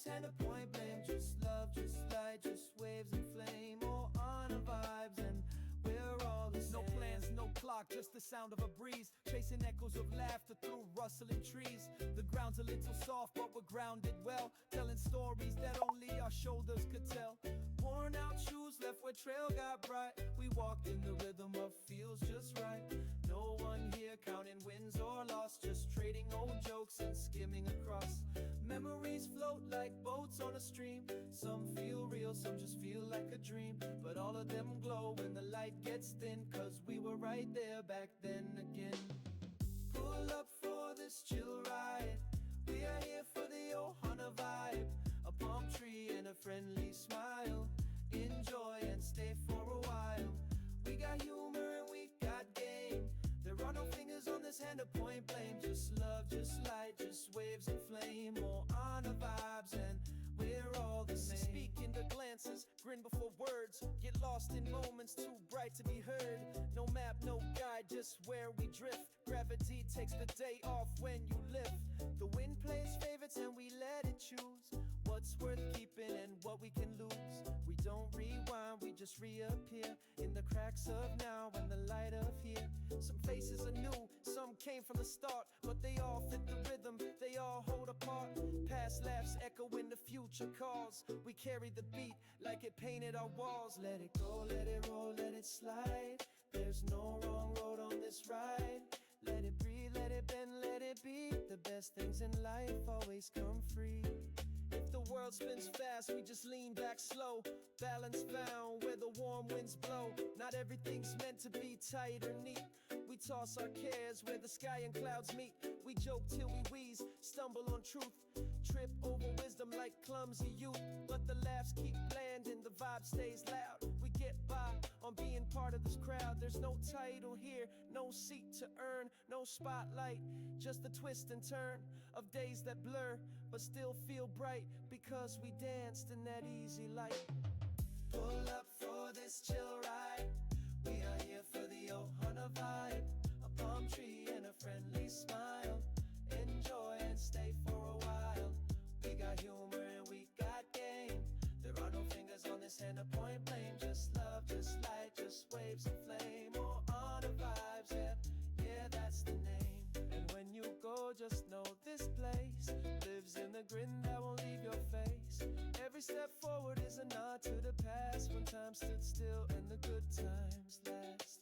this hand of point blame. Just love, just light, just waves and flame. All on our vibes and we're all the same. No plans, no clock, just the sound of a breeze. Chasing echoes of laughter through rustling trees. The ground's a little soft, but we're grounded well. Telling stories that only our shoulders could tell. Worn out shoes left where trail got bright. We walked in the rhythm of feels just right. No one here counting wins or loss, just trading old jokes and skimming across. Memories float like boats on a stream. Some feel real, some just feel like a dream. But all of them glow when the light gets thin, cause we were right there back then again. Pull up for this chill ride. We are here for the Ohana vibe. A palm tree and a friendly smile. Enjoy and stay for a while. We got humor and we got game. There are no fingers on this hand to point blame. Just love, just light, just waves and flame. More honor vibes and we're all the same. Speak into glances, grin before words. Get lost in moments too bright to be heard. No map, no guide, just where we drift. Gravity takes the day off when you lift. The wind plays favorites and we let it choose what's worth keeping and what we can lose. We don't rewind, we just reappear in the cracks of now and the light of here. Some faces are new, some came from the start, but they all fit the rhythm, they all hold apart. Past laughs echo when the future calls. We carry the beat like it painted our walls. Let it go, let it roll, let it slide. There's no wrong road on this ride. Let it breathe, let it bend, let it be. The best things in life always come free. If the world spins fast, we just lean back slow. Balance found where the warm winds blow. Not everything's meant to be tight or neat. We toss our cares where the sky and clouds meet. We joke till we wheeze, stumble on truth. Trip over wisdom like clumsy youth. But the laughs keep landing, the vibe stays loud. We get by on being part of this crowd. There's no title here, no seat to earn, no spotlight. Just the twist and turn of days that blur but still feel bright because we danced in that easy light. Pull up for this chill ride. We are here for the Ohana vibe. A palm tree and a friendly smile. Enjoy and stay for a while. We got humor and we got game. There are no fingers on this hand to point blame. Just love, just light, just waves and flame. More honor vibes, yeah, yeah, that's the name. And when you go, just know this place lives in the grin that won't leave your face. Every step forward is a nod to the past, when time stood still and the good times last.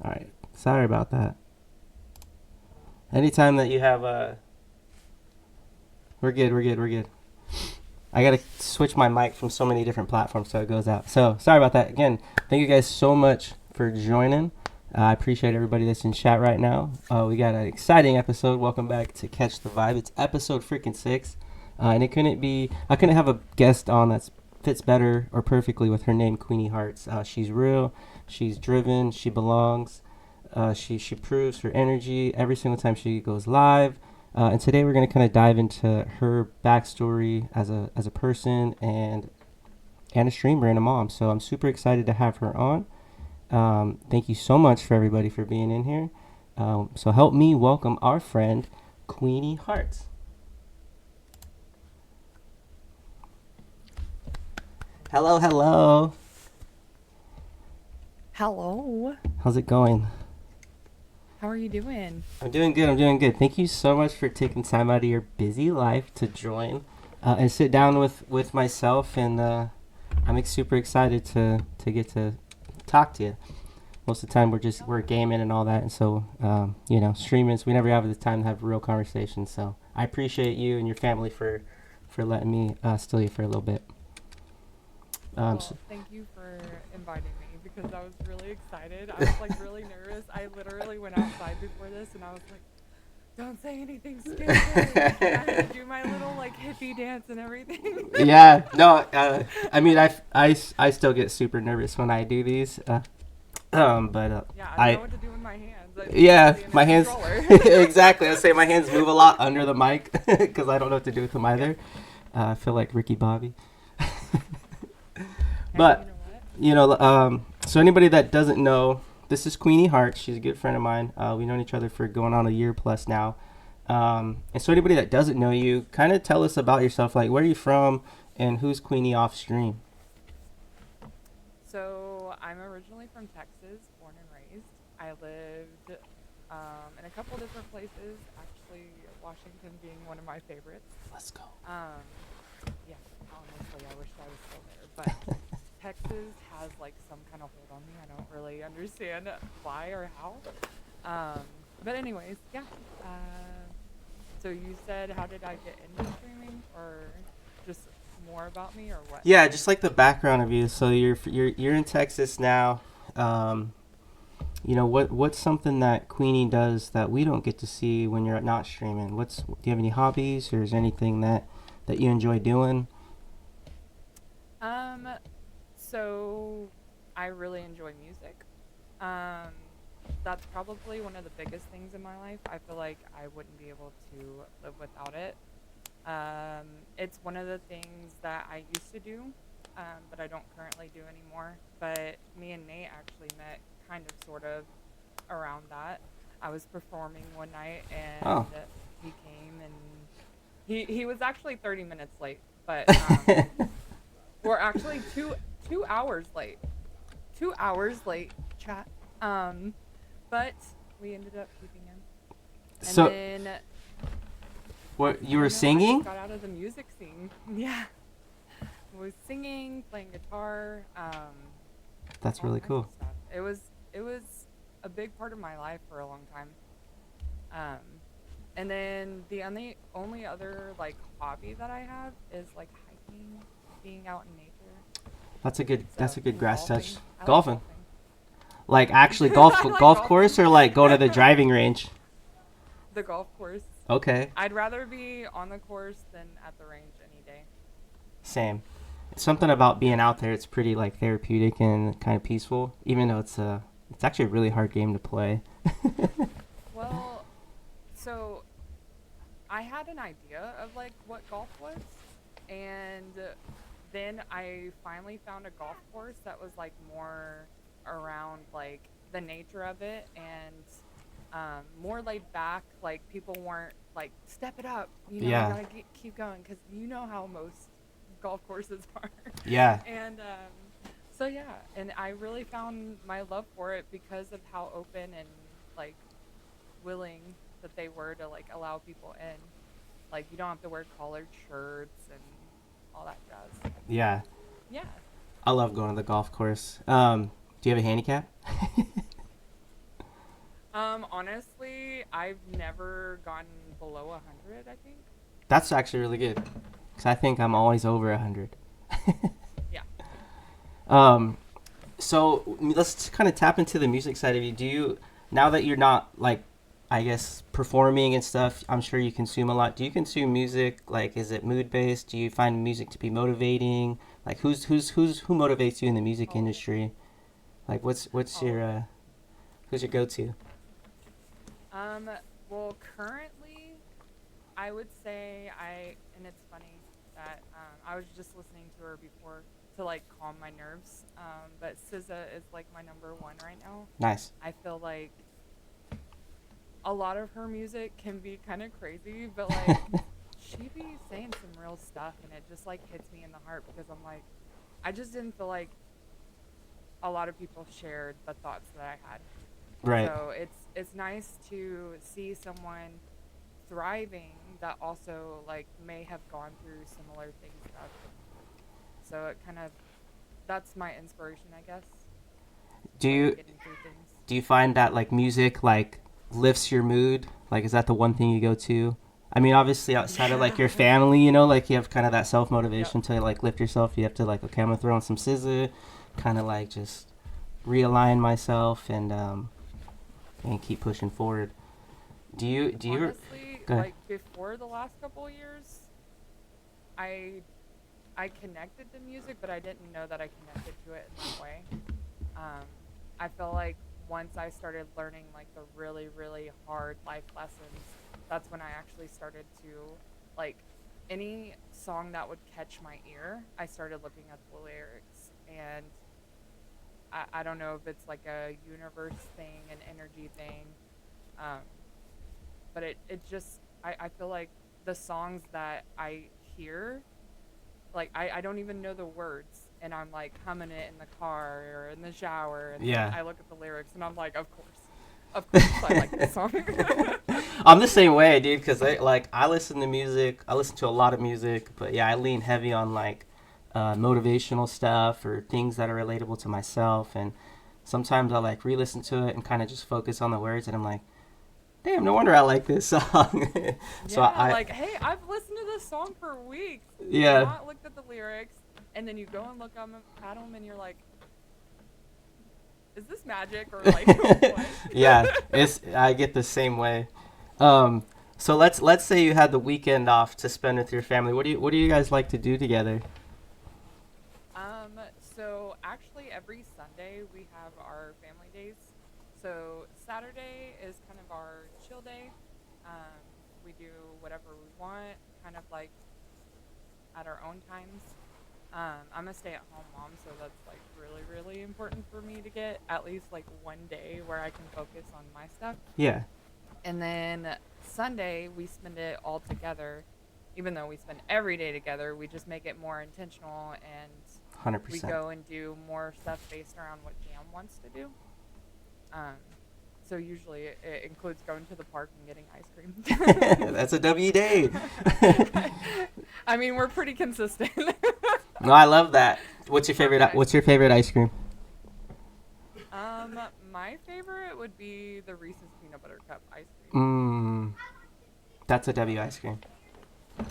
All right. Sorry about that. Anytime that you have we're good. I gotta switch my mic from so many different platforms so it goes out. So sorry about that. Again, thank you guys so much for joining. I appreciate everybody that's in chat right now. We got an exciting episode. Welcome back to Catch the Vibe. It's episode freaking 6. And I couldn't have a guest on that fits better or perfectly with her name, Queenie Heartz. She's real. She's driven. She belongs. She proves her energy every single time she goes live. And today we're going to kind of dive into her backstory as a person and a streamer and a mom. So I'm super excited to have her on. Thank you so much for everybody for being in here. So help me welcome our friend, Queenie Heartz. Hello. Hello. How's it going? How are you doing? I'm doing good. Thank you so much for taking time out of your busy life to join and sit down with myself. And I'm super excited to get to talk to you. Most of the time we're gaming and all that. And so, streaming, so we never have the time to have real conversations. So I appreciate you and your family for letting me steal you for a little bit. Thank you for inviting me because I was really excited. I was really nervous. I literally went outside before this and I was like, Don't say anything stupid. I had to do my little like hippie dance and everything. Yeah, no, I mean, I still get super nervous when I do these. But Yeah, I don't know what to do with my hands. yeah, I'm my in a hands, controller. exactly. I say my hands move a lot under the mic because I don't know what to do with them either. I feel like Ricky Bobby. But, You know what? so anybody that doesn't know, this is Queenie Heartz. She's a good friend of mine. We've known each other for going on a year plus now. And so anybody that doesn't know you, kind of tell us about yourself. Like, where are you from and who's Queenie off stream? So I'm originally from Texas, born and raised. I lived in a couple different places. Actually, Washington being one of my favorites. Let's go. Yeah, honestly, I wish I was still there, but Texas has like some kind of hold on me. I don't really understand why or how. But anyways, yeah. So you said, how did I get into streaming, or just more about me, or what? Yeah, just like the background of you. So you're in Texas now. What's something that Queenie does that we don't get to see when you're not streaming? Do you have any hobbies, or is there anything that you enjoy doing? So I really enjoy music. That's probably one of the biggest things in my life. I feel like I wouldn't be able to live without it. It's one of the things that I used to do, but I don't currently do anymore. But me and Nate actually met kind of sort of around that. I was performing one night and he came, and he was actually 30 minutes late, but we're actually two hours late. 2 hours late, chat. But we ended up keeping him. And So then what you I were don't know, I singing? just got out of the music scene. Yeah. I was singing, playing guitar, That's all really kinds cool. of stuff. It was a big part of my life for a long time. And then the only other like hobby that I have is like hiking, being out in nature. That's a good grass touch. Golfing. I like Golfing. Like actually golf I like golf golfing. course, or like going to the driving range? The golf course. Okay. I'd rather be on the course than at the range any day. Same. Something about being out there, it's pretty like therapeutic and kind of peaceful, even though it's actually a really hard game to play. Well, so I had an idea of like what golf was, and then I finally found a golf course that was like more around like the nature of it, and more laid back. Like people weren't like step it up, you know, Yeah. you gotta keep going, because you know how most golf courses are. Yeah. And so yeah, and I really found my love for it because of how open and like willing that they were to like allow people in. Like you don't have to wear collared shirts and all that jazz. Yeah. Yeah. I love going to the golf course. Do you have a handicap? Honestly, I've never gotten below 100, I think. That's actually really good, because I think I'm always over 100. Yeah. So let's kind of tap into the music side of you. Do you, now that you're not like, I guess, performing and stuff, I'm sure you consume a lot. Do you consume music? Like, is it mood based? Do you find music to be motivating? Like, who motivates you in the music industry? Like, what's your who's your go-to? Well, currently, I would say and it's funny that I was just listening to her before to like calm my nerves. But SZA is like my number one right now. Nice. I feel like a lot of her music can be kind of crazy, but like she be saying some real stuff, and it just like hits me in the heart, because I'm like, I just didn't feel like a lot of people shared the thoughts that I had. Right. So it's nice to see someone thriving that also like may have gone through similar things that I've been through. So it kind of, that's my inspiration, I guess. Do you Getting through things. do you find that like music like lifts your mood? Like, is that the one thing you go to? I mean, obviously outside of like your family, you know, like you have kind of that self motivation to like lift yourself. You have to like, okay, I'm gonna throw on some SZA, kind of like just realign myself and keep pushing forward. Do you Honestly, go ahead. like before the last couple of years, I connected to music, but I didn't know that I connected to it in that way. Um, I feel like once I started learning like the really, really hard life lessons, that's when I actually started to like any song that would catch my ear, I started looking at the lyrics. And I don't know if it's like a universe thing, an energy thing, um, but it just, I feel like the songs that I hear, like I don't even know the words, and I'm like humming it in the car or in the shower, and then Yeah. I look at the lyrics and I'm like, of course I like this song. I'm the same way, dude, because I listen to music. I listen to a lot of music, but yeah, I lean heavy on like motivational stuff or things that are relatable to myself. And sometimes I like re-listen to it and kind of just focus on the words, and I'm like, damn, no wonder I like this song. So Yeah, like, hey, I've listened to this song for weeks, yeah, not looked at the lyrics, and then you go and look at them, and you're like, is this magic or like what? yeah, it's I get the same way. Um, so let's say you had the weekend off to spend with your family. What do you guys like to do together? So actually every Sunday we have our family days. So Saturday is kind of our chill day. Um, we do whatever we want, kind of like at our own times. I'm a stay-at-home mom, so that's like really, really important for me to get at least like one day where I can focus on my stuff. Yeah, And then Sunday we spend it all together. Even though we spend every day together, we just make it more intentional, and hundred we percent. go and do more stuff based around what Jam wants to do. Um, so usually it includes going to the park and getting ice cream. That's a W day. I mean, we're pretty consistent. No, I love that. What's your favorite? Okay. What's your favorite ice cream? My favorite would be the Reese's Peanut Butter Cup ice cream. That's a W ice cream.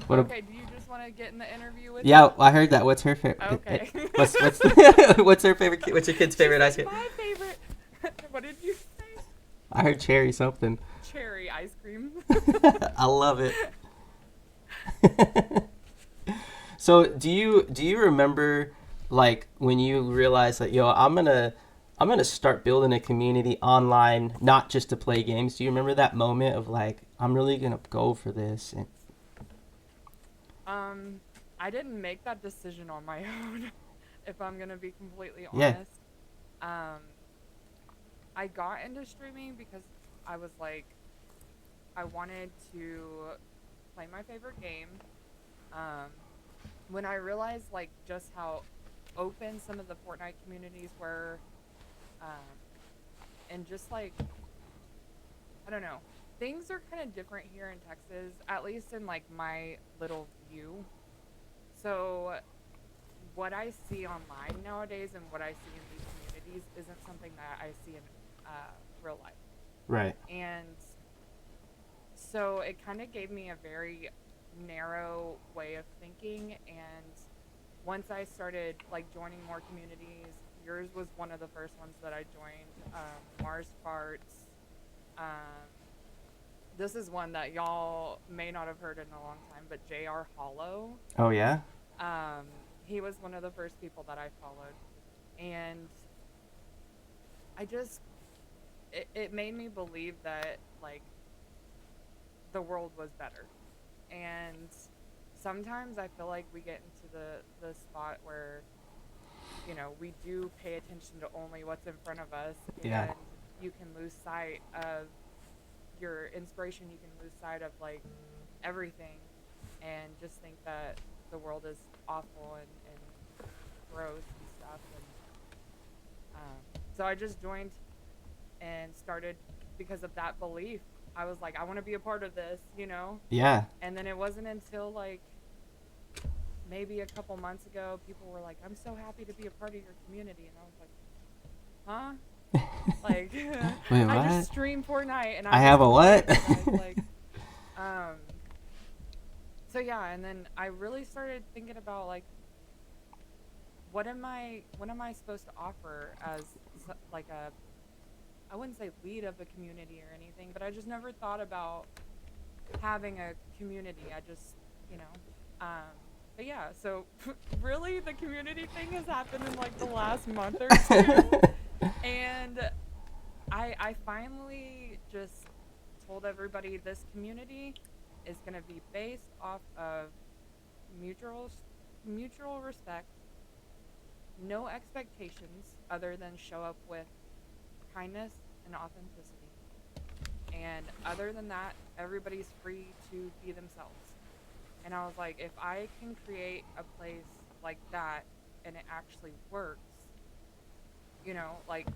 What Okay, do you just want to get in the interview with yeah, me? I heard that. What's her favorite? Okay. What's her favorite? What's your kid's favorite ice cream? My favorite. What did you say? I heard cherry something. Cherry ice cream. I love it. So do you remember like when you realized like, yo, I'm gonna start building a community online, not just to play games? Do you remember that moment of like, I'm really gonna go for this? And I didn't make that decision on my own, if I'm gonna be completely yeah, honest. Um, I got into streaming because I was like, I wanted to play my favorite game. Um, when I realized like just how open some of the Fortnite communities were, um, and just like, I don't know, things are kind of different here in Texas, at least in like my little view. So what I see online nowadays and what I see in these communities isn't something that I see in real life. right, And so it kind of gave me a very narrow way of thinking. And once I started like joining more communities, yours was one of the first ones that I joined. Mars Farts. Um, this is one that y'all may not have heard in a long time, but J.R. Hollow. oh yeah, Um, he was one of the first people that I followed, and I just it made me believe that like the world was better. And sometimes I feel like we get into the spot where, you know, we do pay attention to only what's in front of us, yeah, and you can lose sight of your inspiration. You can lose sight of like everything, and just think that the world is awful and gross and stuff. And so I just joined and started because of that belief. I was like, I want to be a part of this, you know? yeah. And then it wasn't until like maybe a couple months ago, people were like, I'm so happy to be a part of your community. And I was like, huh? Like, Wait, I what? just stream Fortnite and I have a what? like, um, so yeah, and then I really started thinking about like, what am I supposed to offer as like I wouldn't say lead of a community or anything, but I just never thought about having a community. I just, you know, but yeah, so really the community thing has happened in like the last month or two. And I finally just told everybody this community is going to be based off of mutual mutual respect, no expectations other than show up with kindness and authenticity. And other than that, everybody's free to be themselves. And I was like, if I can create a place like that and it actually works, you know, like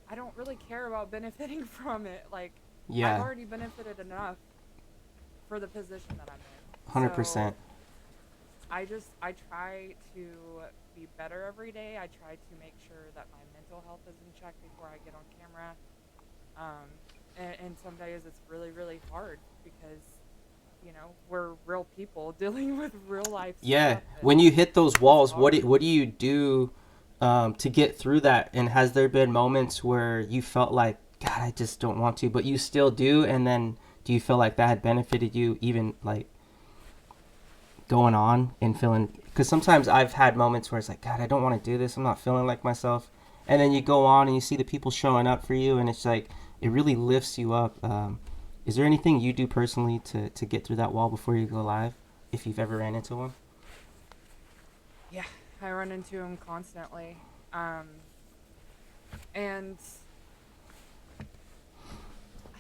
I don't really care about benefiting from it. Like I've Yeah, already benefited enough for the position that I'm in. 100%. So I try to be better every day. I try to make sure that my mental health is in check before I get on camera. And some days it's really, really hard because, you know, we're real people dealing with real life Yeah, stuff. when you hit those It's walls, hard. what do you do to get through that? And has there been moments where you felt like, God, I just don't want to, but you still do? And then do you feel like that had benefited you even like going on and feeling? Because sometimes I've had moments where it's like, God, I don't want to do this. I'm not feeling like myself. And then you go on and you see the people showing up for you, and it's like it really lifts you up. Is there anything you do personally to get through that wall before you go live, if you've ever ran into one? Yeah, I run into them constantly. And I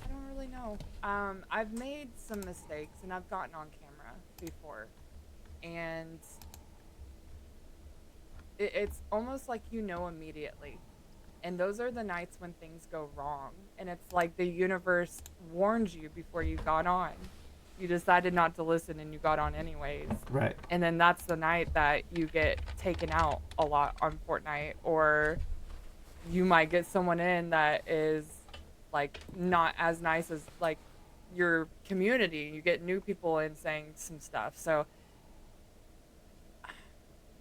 don't really know. I've made some mistakes and I've gotten on camera before. And it's almost like you know immediately. And those are the nights when things go wrong. And it's like the universe warned you before you got on. You decided not to listen and you got on anyways. Right. And then that's the night that you get taken out a lot on Fortnite, or you might get someone in that is like not as nice as like your community. You get new people in saying some stuff. So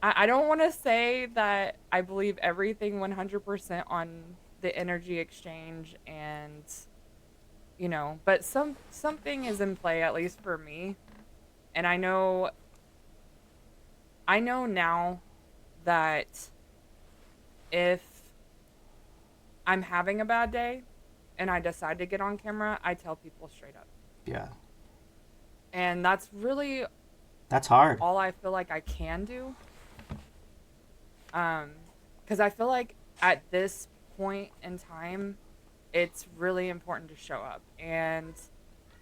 I don't want to say that I believe everything 100% on the energy exchange and, you know, but something is in play, at least for me. And I know now that if I'm having a bad day and I decide to get on camera, I tell people straight up. Yeah. And that's really That's hard. all I feel like I can do. Because I feel like at this point in time, it's really important to show up. And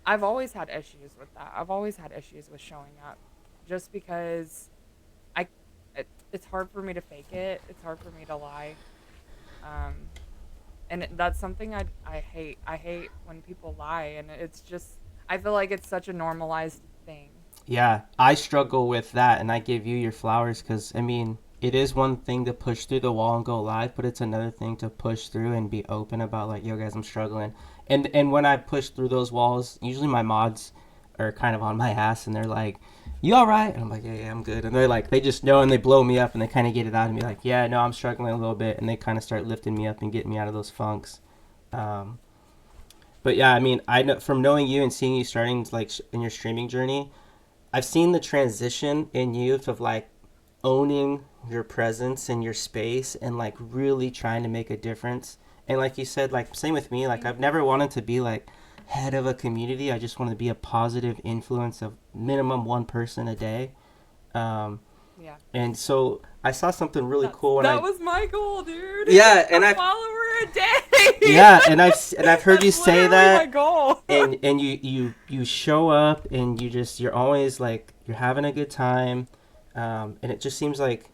I've always had issues with that. I've always had issues with showing up just because I, it's hard for me to fake it. It's hard for me to lie. Um, and that's something I hate. I hate when people lie. And it's just, I feel like it's such a normalized thing. Yeah, I struggle with that, and I give you your flowers because, I mean, it is one thing to push through the wall and go live, but it's another thing to push through and be open about, like, yo, guys, I'm struggling. And when I push through those walls, usually my mods are kind of on my ass, and they're like, you all right? And I'm like, yeah, I'm good. And they're like, they just know, and they blow me up, and they kind of get it out of me, like, yeah, no, I'm struggling a little bit, and they kind of start lifting me up and getting me out of those funks. Um, but yeah, I mean, I know from knowing you and seeing you starting like in your streaming journey, I've seen the transition in you of like owning your presence and your space and like really trying to make a difference. And like you said, like same with me, like I've never wanted to be like head of a community. I just want to be a positive influence of minimum one person a day. Um, Yeah. and so I saw something really cool when That was my goal, dude. Yeah, and a follower a day. yeah, and I've heard you That's say literally my that. goal. And you show up and you're always like you're having a good time, and it just seems like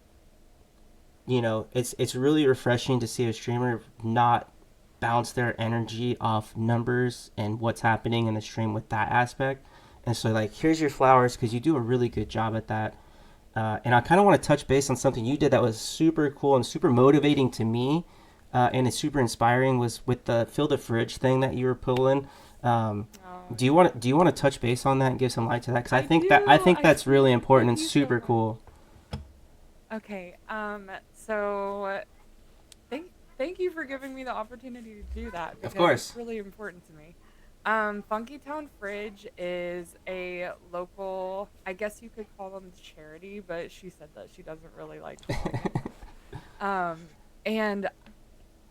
it's really refreshing to see a streamer not bounce their energy off numbers and what's happening in the stream with that aspect. And so like here's your flowers because you do a really good job at that. And I kind of want to touch base on something you did that was super cool and super motivating to me, and it's super inspiring was with the fill the fridge thing that you were pulling. Do you want to touch base on that and give some light to that? Because I think that's really important and super cool. Okay. So thank you for giving me the opportunity to do that because course. it's really important to me. Funky Town Fridge is a local, I guess you could call them charity, but she said that she doesn't really like calling it. And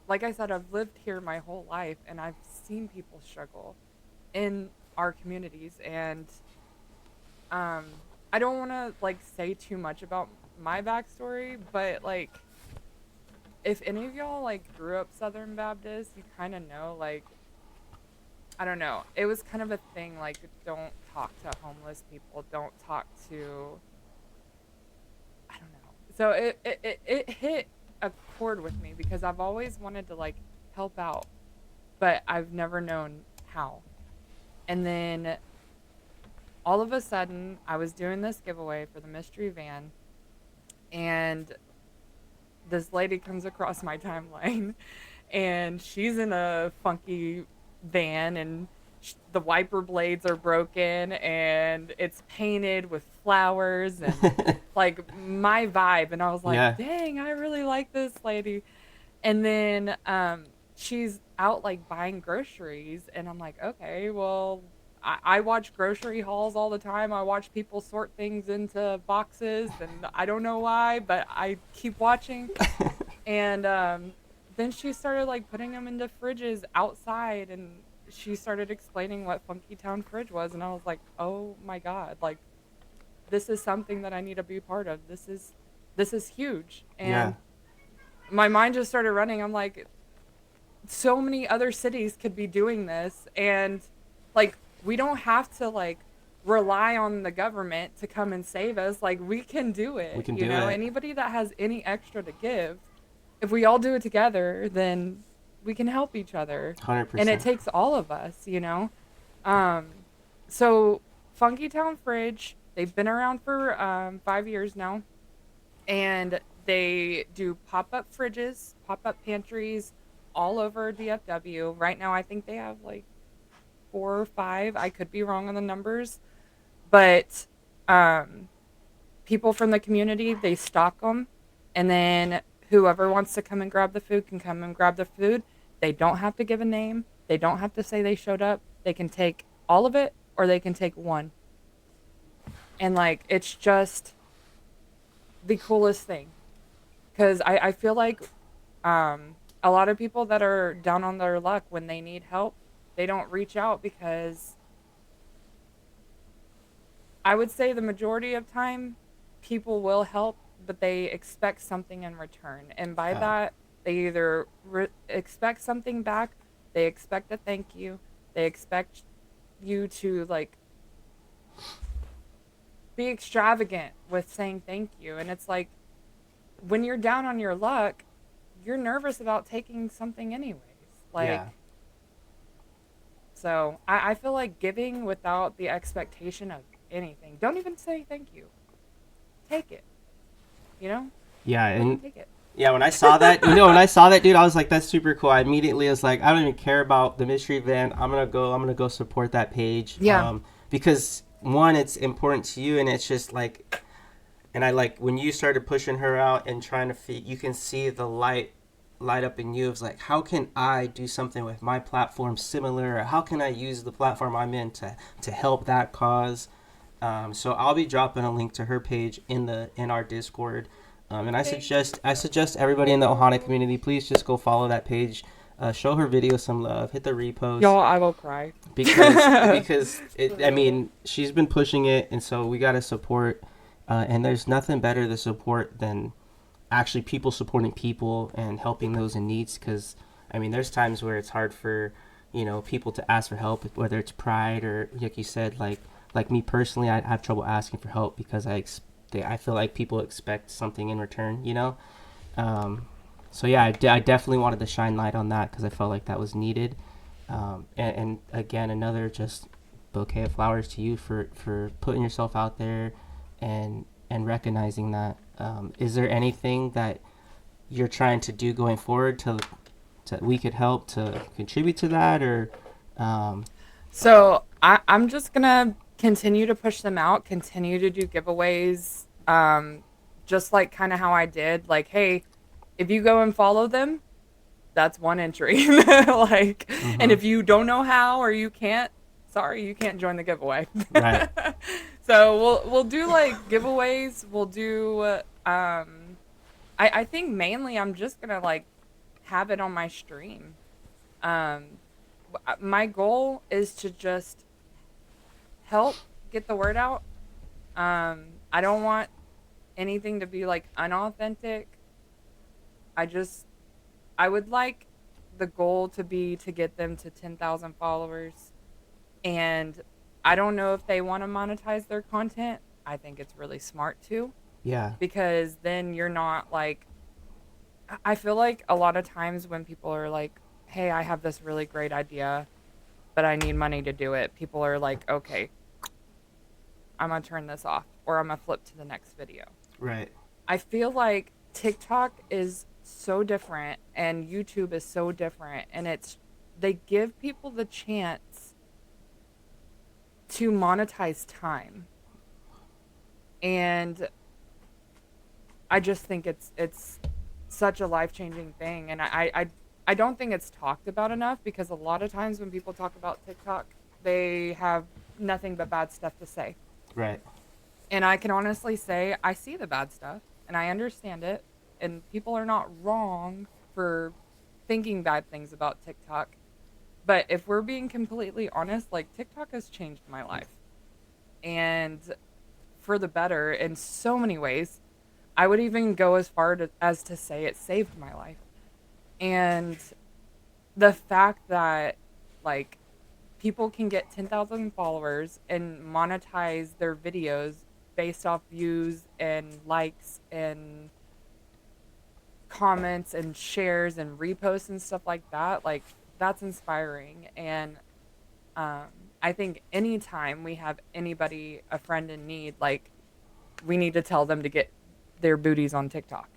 like I said, I've lived here my whole life and I've seen people struggle in our communities. And I don't want to like say too much about my backstory, but like if any of y'all like grew up Southern Baptist, you kind of know like I don't know. It was kind of a thing like don't talk to homeless people, don't talk to I don't know. So it hit a chord with me because I've always wanted to like help out, but I've never known how. And then all of a sudden, I was doing this giveaway for the mystery van, and this lady comes across my timeline, and she's in a funky van, and the wiper blades are broken, and it's painted with flowers, and like my vibe. And I was like, Yeah. dang, I really like this lady. And then she's out like buying groceries, and I'm like, okay, well, I watch grocery hauls all the time. I watch people sort things into boxes, and I don't know why, but I keep watching. And then she started like putting them into fridges outside, and she started explaining what Funky Town Fridge was, and I was like, oh my god, like this is something that I need to be part of. This is huge. And Yeah. my mind just started running. I'm like, so many other cities could be doing this, and like we don't have to like rely on the government to come and save us. Like we can do it. We can you do know, it. anybody that has any extra to give, if we all do it together, then we can help each other. 100%. And it takes all of us, you know. So Funky Town Fridge, they've been around for 5 years now, and they do pop-up fridges, pop-up pantries all over DFW. Right now, I think they have like 4 or 5. I could be wrong on the numbers, but people from the community, they stock them, and then whoever wants to come and grab the food can come and grab the food. They don't have to give a name. They don't have to say they showed up. They can take all of it or they can take one. And like it's just the coolest thing. Because I feel like a lot of people that are down on their luck when they need help, they don't reach out because I would say the majority of time people will help, but they expect something in return. And by that, they either expect something back, they expect a thank you, they expect you to like be extravagant with saying thank you. And it's like when you're down on your luck, you're nervous about taking something anyways. Like Yeah. so I feel like giving without the expectation of anything. Don't even say thank you. Take it. You know? Yeah, Fucking and take it. yeah, when I saw that, when I saw that, dude, I was like, that's super cool. I immediately was like, I don't even care about the mystery event. I'm gonna go support that page. Yeah. Because one, it's important to you, and it's just like, and I like when you started pushing her out and trying to feed, you can see the light up in you. It's like, how can I do something with my platform similar? Or how can I use the platform I'm in to help that cause? So I'll be dropping a link to her page in our Discord. And I suggest everybody in the Ohana community, please just go follow that page, show her video some love, hit the repost. Y'all, I will cry. Because I mean, she's been pushing it, and so we gotta support. And there's nothing better to support than actually people supporting people and helping those in needs. Because I mean, there's times where it's hard for people to ask for help, whether it's pride or like you said, like me personally, I have trouble asking for help because I feel like people expect something in return, So yeah, I definitely wanted to shine light on that because I felt like that was needed. And again, another just bouquet of flowers to you for putting yourself out there and recognizing that. Is there anything that you're trying to do going forward to we could help to contribute to that, or? So I'm just gonna continue to push them out, continue to do giveaways, just like kind of how I did. Like, hey, if you go and follow them, that's one entry. Like, Mm-hmm. and if you don't know how or you can't, sorry, you can't join the giveaway. Right. So we'll do like giveaways. We'll do I think mainly I'm just gonna like have it on my stream. My goal is to just help get the word out. I don't want anything to be like unauthentic. I would like the goal to be to get them to 10,000 followers. And I don't know if they want to monetize their content. I think it's really smart to, Yeah. because then you're not like, I feel like a lot of times when people are like, hey, I have this really great idea, but I need money to do it, people are like, okay, I'm going to turn this off, or I'm going to flip to the next video. Right. I feel like TikTok is so different and YouTube is so different, and they give people the chance to monetize time. And I just think it's such a life-changing thing, and I don't think it's talked about enough, because a lot of times when people talk about TikTok, they have nothing but bad stuff to say. Right. And I can honestly say I see the bad stuff and I understand it, and people are not wrong for thinking bad things about TikTok. But if we're being completely honest, like, TikTok has changed my life, and for the better in so many ways. I would even go as far as to say it saved my life. And the fact that, like, people can get 10,000 followers and monetize their videos based off views and likes and comments and shares and reposts and stuff like that, like, that's inspiring. And I think anytime we have anybody, a friend in need, like, we need to tell them to get their booties on TikTok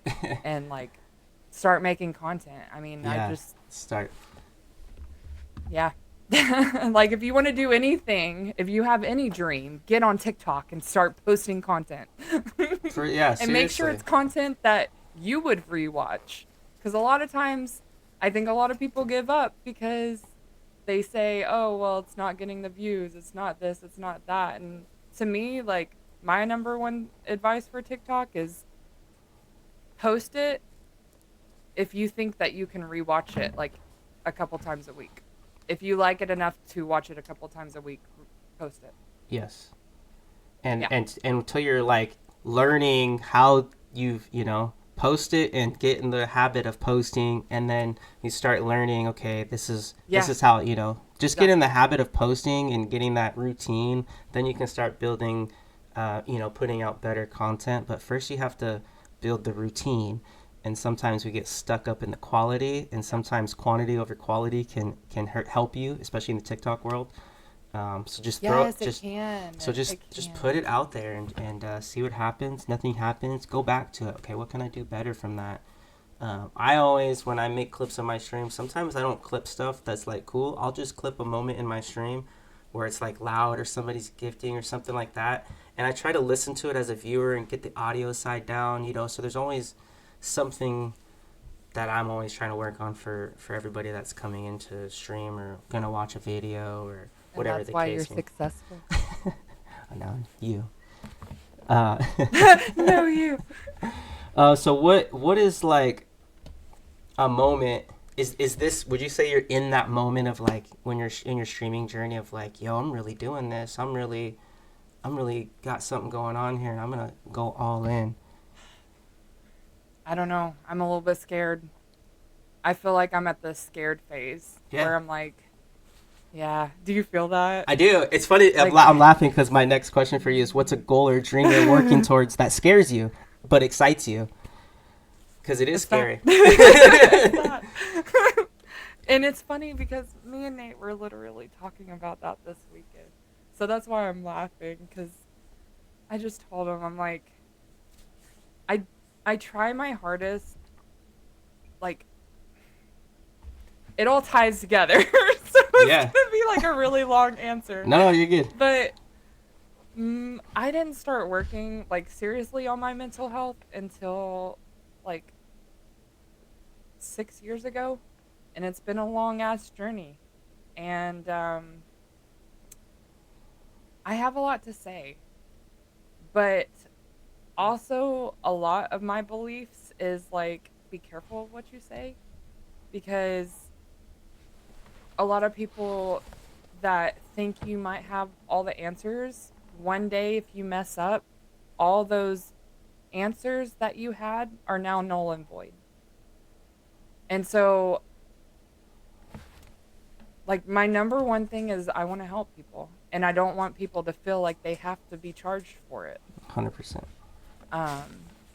and like start making content. I mean, Yeah. I just Start. yeah. Like, if you want to do anything, if you have any dream, get on TikTok and start posting content. And make sure it's content that you would rewatch. Because a lot of times, I think a lot of people give up because they say, oh, well, it's not getting the views, it's not this, it's not that. And to me, like, my number one advice for TikTok is post it if you think that you can rewatch it like a couple times a week. If you like it enough to watch it a couple times a week, post it. Yes. And Yeah. and until you're like learning how you post it and get in the habit of posting, and then you start learning, okay, this is how, just get in the habit of posting and getting that routine, then you can start building putting out better content. But first you have to build the routine, and sometimes we get stuck up in the quality, and sometimes quantity over quality can help you, especially in the TikTok world. So just just put it out there and see what happens. Nothing happens, go back to it. Okay, what can I do better from that? I always, when I make clips of my stream, sometimes I don't clip stuff that's like cool. I'll just clip a moment in my stream where it's like loud or somebody's gifting or something like that, and I try to listen to it as a viewer and get the audio side down, so there's always something that I'm always trying to work on for everybody that's coming into stream or gonna watch a video or whatever the case. That's why you're successful. I know you. No, you. So what is like a moment? Is this? Would you say you're in that moment of like when you're in your streaming journey of like, yo, I'm really doing this. I'm really got something going on here, and I'm gonna go all in. I don't know. I'm a little bit scared. I feel like I'm at the scared phase where I'm like, yeah. Do you feel that? I do. It's funny. Like, I'm laughing because my next question for you is, what's a goal or dream you're working towards that scares you but excites you? Because it is scary. And it's funny because me and Nate were literally talking about that this weekend. So that's why I'm laughing, because I just told him, I'm like, I try my hardest, like, it all ties together. So it's going to be like a really long answer. No, you're good. But I didn't start working, like, seriously on my mental health until, like, 6 years ago. and it's been a long ass journey. And I have a lot to say, but also a lot of my beliefs is like, be careful of what you say, because a lot of people that think you might have all the answers, one day if you mess up, all those answers that you had are now null and void. And so, like, my number one thing is I want to help people, and I don't want people to feel like they have to be charged for it. 100%.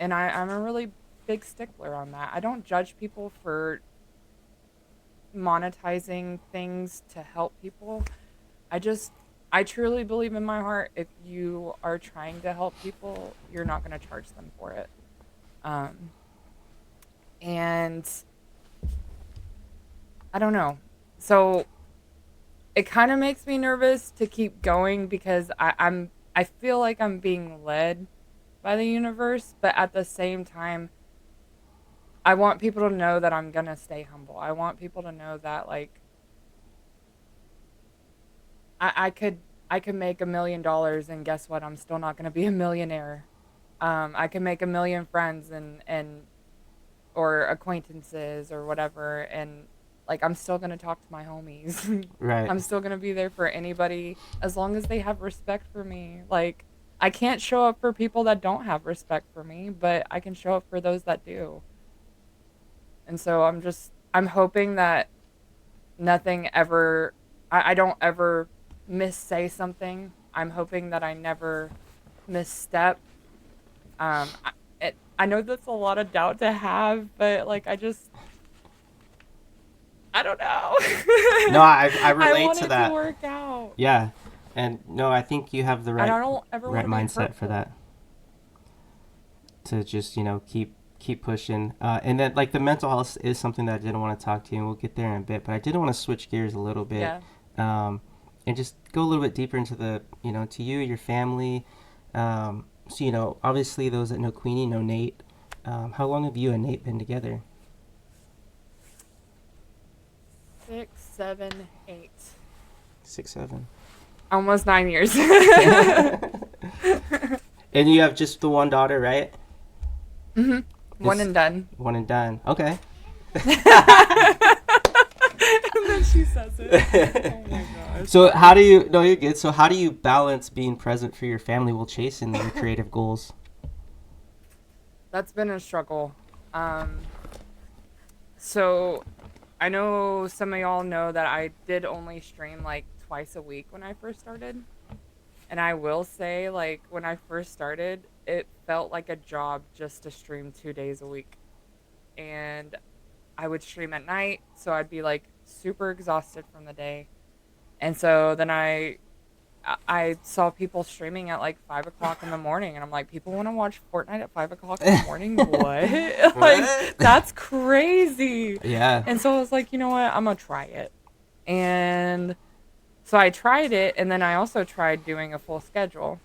And I'm a really big stickler on that. I don't judge people for monetizing things to help people. I truly believe in my heart, if you are trying to help people, you're not going to charge them for it. And I don't know. So it kind of makes me nervous to keep going, because I feel like I'm being led by the universe, but at the same time, I want people to know that I'm gonna stay humble. I want people to know that, like, I could make $1 million, and guess what? I'm still not gonna be a millionaire. I can make 1 million friends and or acquaintances or whatever, and like, I'm still gonna talk to my homies. Right. I'm still gonna be there for anybody as long as they have respect for me. Like, I can't show up for people that don't have respect for me, but I can show up for those that do. And so I'm hoping that nothing ever, I don't ever missay something. I'm hoping that I never misstep. I know that's a lot of doubt to have, but like, I don't know. No, I I relate want to it that. to work out. Yeah. And no, I think you have the And I right don't ever want to be mindset for hurtful. that. To just, keep pushing. And then, like, the mental health is something that I didn't want to talk to you, and we'll get there in a bit, but I did want to switch gears a little bit. Yeah. And just go a little bit deeper into the, to you, your family. So, obviously those that know Queenie know Nate. How long have you and Nate been together? 6, 7, 8. 6, 7. Almost 9 years. And you have just the one daughter, right? Mm-hmm. One and done. One and done. Okay. And then she says it. Oh my gosh. So how do you, no, you're good. So how do you balance being present for your family while chasing your creative goals? That's been a struggle. So I know some of y'all know that I did only stream like twice a week when I first started. And I will say, like, when I first started, it felt like a job just to stream 2 days a week. And I would stream at night, so I'd be like super exhausted from the day. And so then I saw people streaming at like 5 o'clock in the morning, and I'm like, people want to watch Fortnite at 5 o'clock in the morning? What? Like, that's crazy. Yeah. And so I was like, you know what? I'm gonna try it. And so I tried it, and then I also tried doing a full schedule.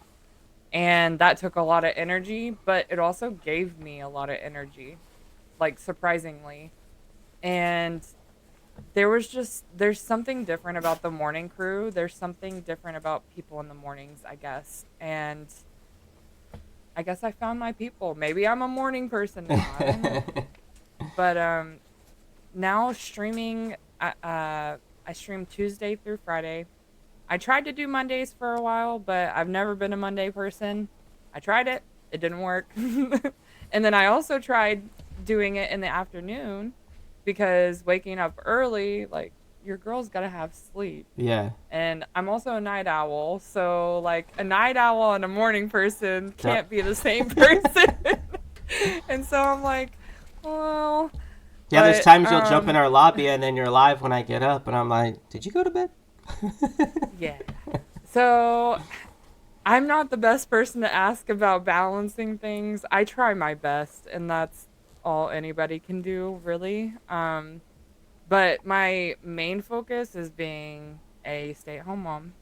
And that took a lot of energy, but it also gave me a lot of energy, like, surprisingly. And there's something different about the morning crew. There's something different about people in the mornings, I guess. And I guess I found my people. Maybe I'm a morning person now. I don't know. But now streaming, I stream Tuesday through Friday. I tried to do Mondays for a while, but I've never been a Monday person. I tried it. It didn't work. And then I also tried doing it in the afternoon, because waking up early, like, your girl's got to have sleep. Yeah. And I'm also a night owl, so, like, a night owl and a morning person can't be the same person. And so I'm like, well... Yeah, there's times you'll jump in our lobby, and then you're live when I get up, and I'm like, did you go to bed? Yeah. So I'm not the best person to ask about balancing things. I try my best, and that's all anybody can do, really. But my main focus is being a stay-at-home mom,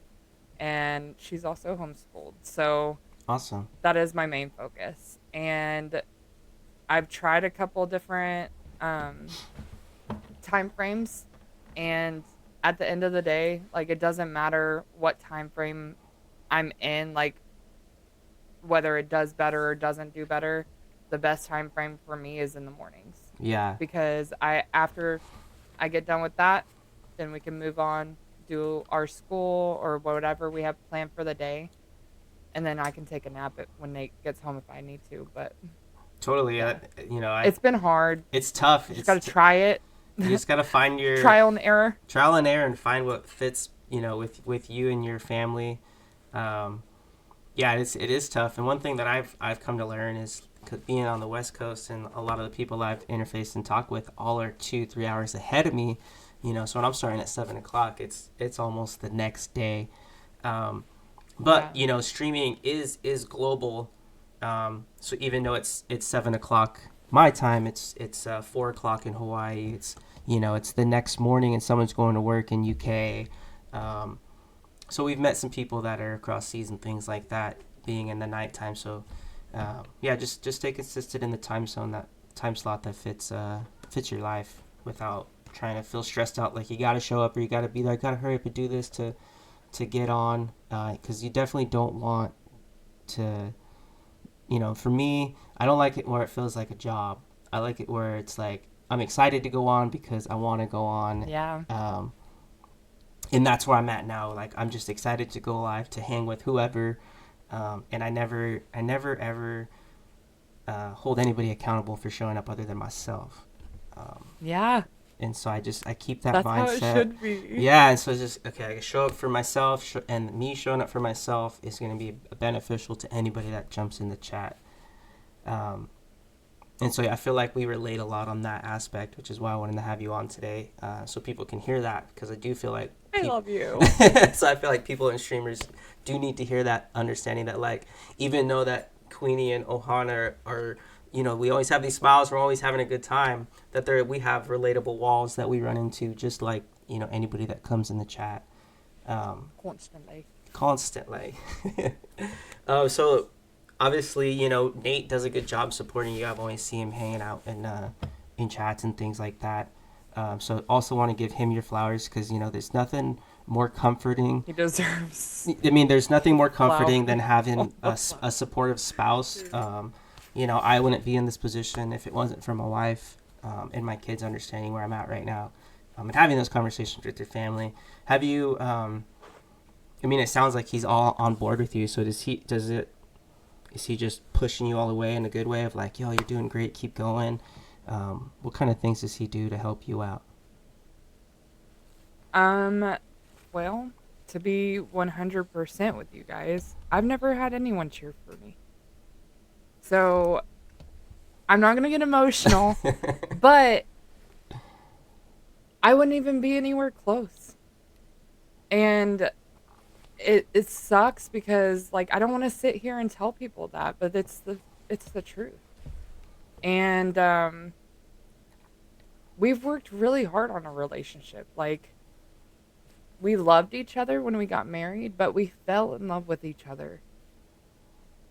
and she's also homeschooled. So Awesome. that is my main focus. And I've tried a couple different time frames, and at the end of the day, like, it doesn't matter what time frame I'm in, like, whether it does better or doesn't do better. The best time frame for me is in the mornings, Yeah. because after I get done with that, then we can move on, do our school or whatever we have planned for the day, and then I can take a nap when Nate gets home if I need to. But Totally. yeah, You know, it's been hard. it's tough. You just got to try it. You just got to find your Trial and error. Trial and error, and find what fits, you know, with you and your family. Yeah, it is tough. And one thing that I've come to learn is, 'cause being on the West Coast, and a lot of the people I've interfaced and talked with all are 2-3 hours ahead of me. You know, so when I'm starting at 7 o'clock, it's almost the next day. But Yeah. you know, streaming is global. So even though it's 7 o'clock my time, it's 4 o'clock in Hawaii. It's, you know, it's the next morning and someone's going to work in UK. So we've met some people that are across seas and things like that, being in the nighttime. So yeah, just stay consistent in the time zone, that time slot that fits your life, without trying to feel stressed out like you got to show up or you got to be there, got to hurry up and do this to get on, because you definitely don't want to, you know, for me, I don't like it where it feels like a job. I like it where it's like I'm excited to go on because I want to go on. Yeah. And that's where I'm at now. Like, I'm just excited to go live, to hang with whoever, and I never ever hold anybody accountable for showing up other than myself. Yeah. And so I keep that That's mindset. how it should be. Yeah, and so it's just, okay, I can show up for myself, and me showing up for myself is going to be beneficial to anybody that jumps in the chat. And so yeah, I feel like we relate a lot on that aspect, which is why I wanted to have you on today, so people can hear that, because I do feel like I love you. so I feel like people and streamers do need to hear that understanding, that, like, even though that Queenie and Ohana are, you know, we always have these smiles, we're always having a good time, that we have relatable walls that we run into, just like, you know, anybody that comes in the chat. Constantly. So obviously, you know, Nate does a good job supporting you. I've always seen him hanging out in chats and things like that. So also want to give him your flowers, because, you know, there's nothing more comforting. He deserves. I mean, there's nothing more comforting than having a supportive spouse. You know, I wouldn't be in this position if it wasn't for my wife, and my kids understanding where I'm at right now, and having those conversations with your family. Have you? I mean, it sounds like he's all on board with you. So is he just pushing you all the way in a good way of like, yo, you're doing great, keep going? What kind of things does he do to help you out? Well, to be 100% with you guys, I've never had anyone cheer for me. So I'm not going to get emotional, but I wouldn't even be anywhere close. And it sucks, because, like, I don't want to sit here and tell people that, but it's the truth. And we've worked really hard on a relationship. Like, we loved each other when we got married, but we fell in love with each other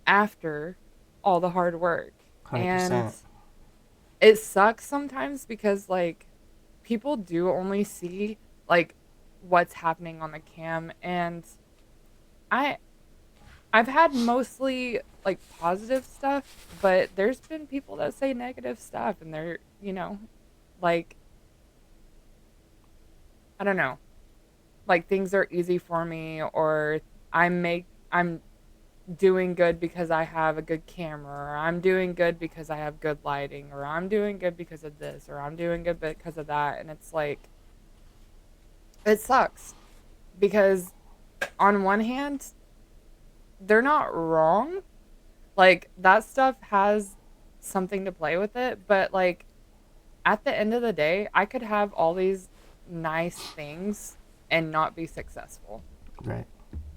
after all the hard work. 100%. And it sucks sometimes, because, like, people do only see, like, what's happening on the cam, and I've had mostly, like, positive stuff, but there's been people that say negative stuff, and they're, you know, like, I don't know, like, things are easy for me, or I'm doing good because I have a good camera, or I'm doing good because I have good lighting, or I'm doing good because of this, or I'm doing good because of that. And it's like, it sucks, because on one hand, they're not wrong. Like, that stuff has something to play with it, but, like, at the end of the day, I could have all these nice things and not be successful. Right.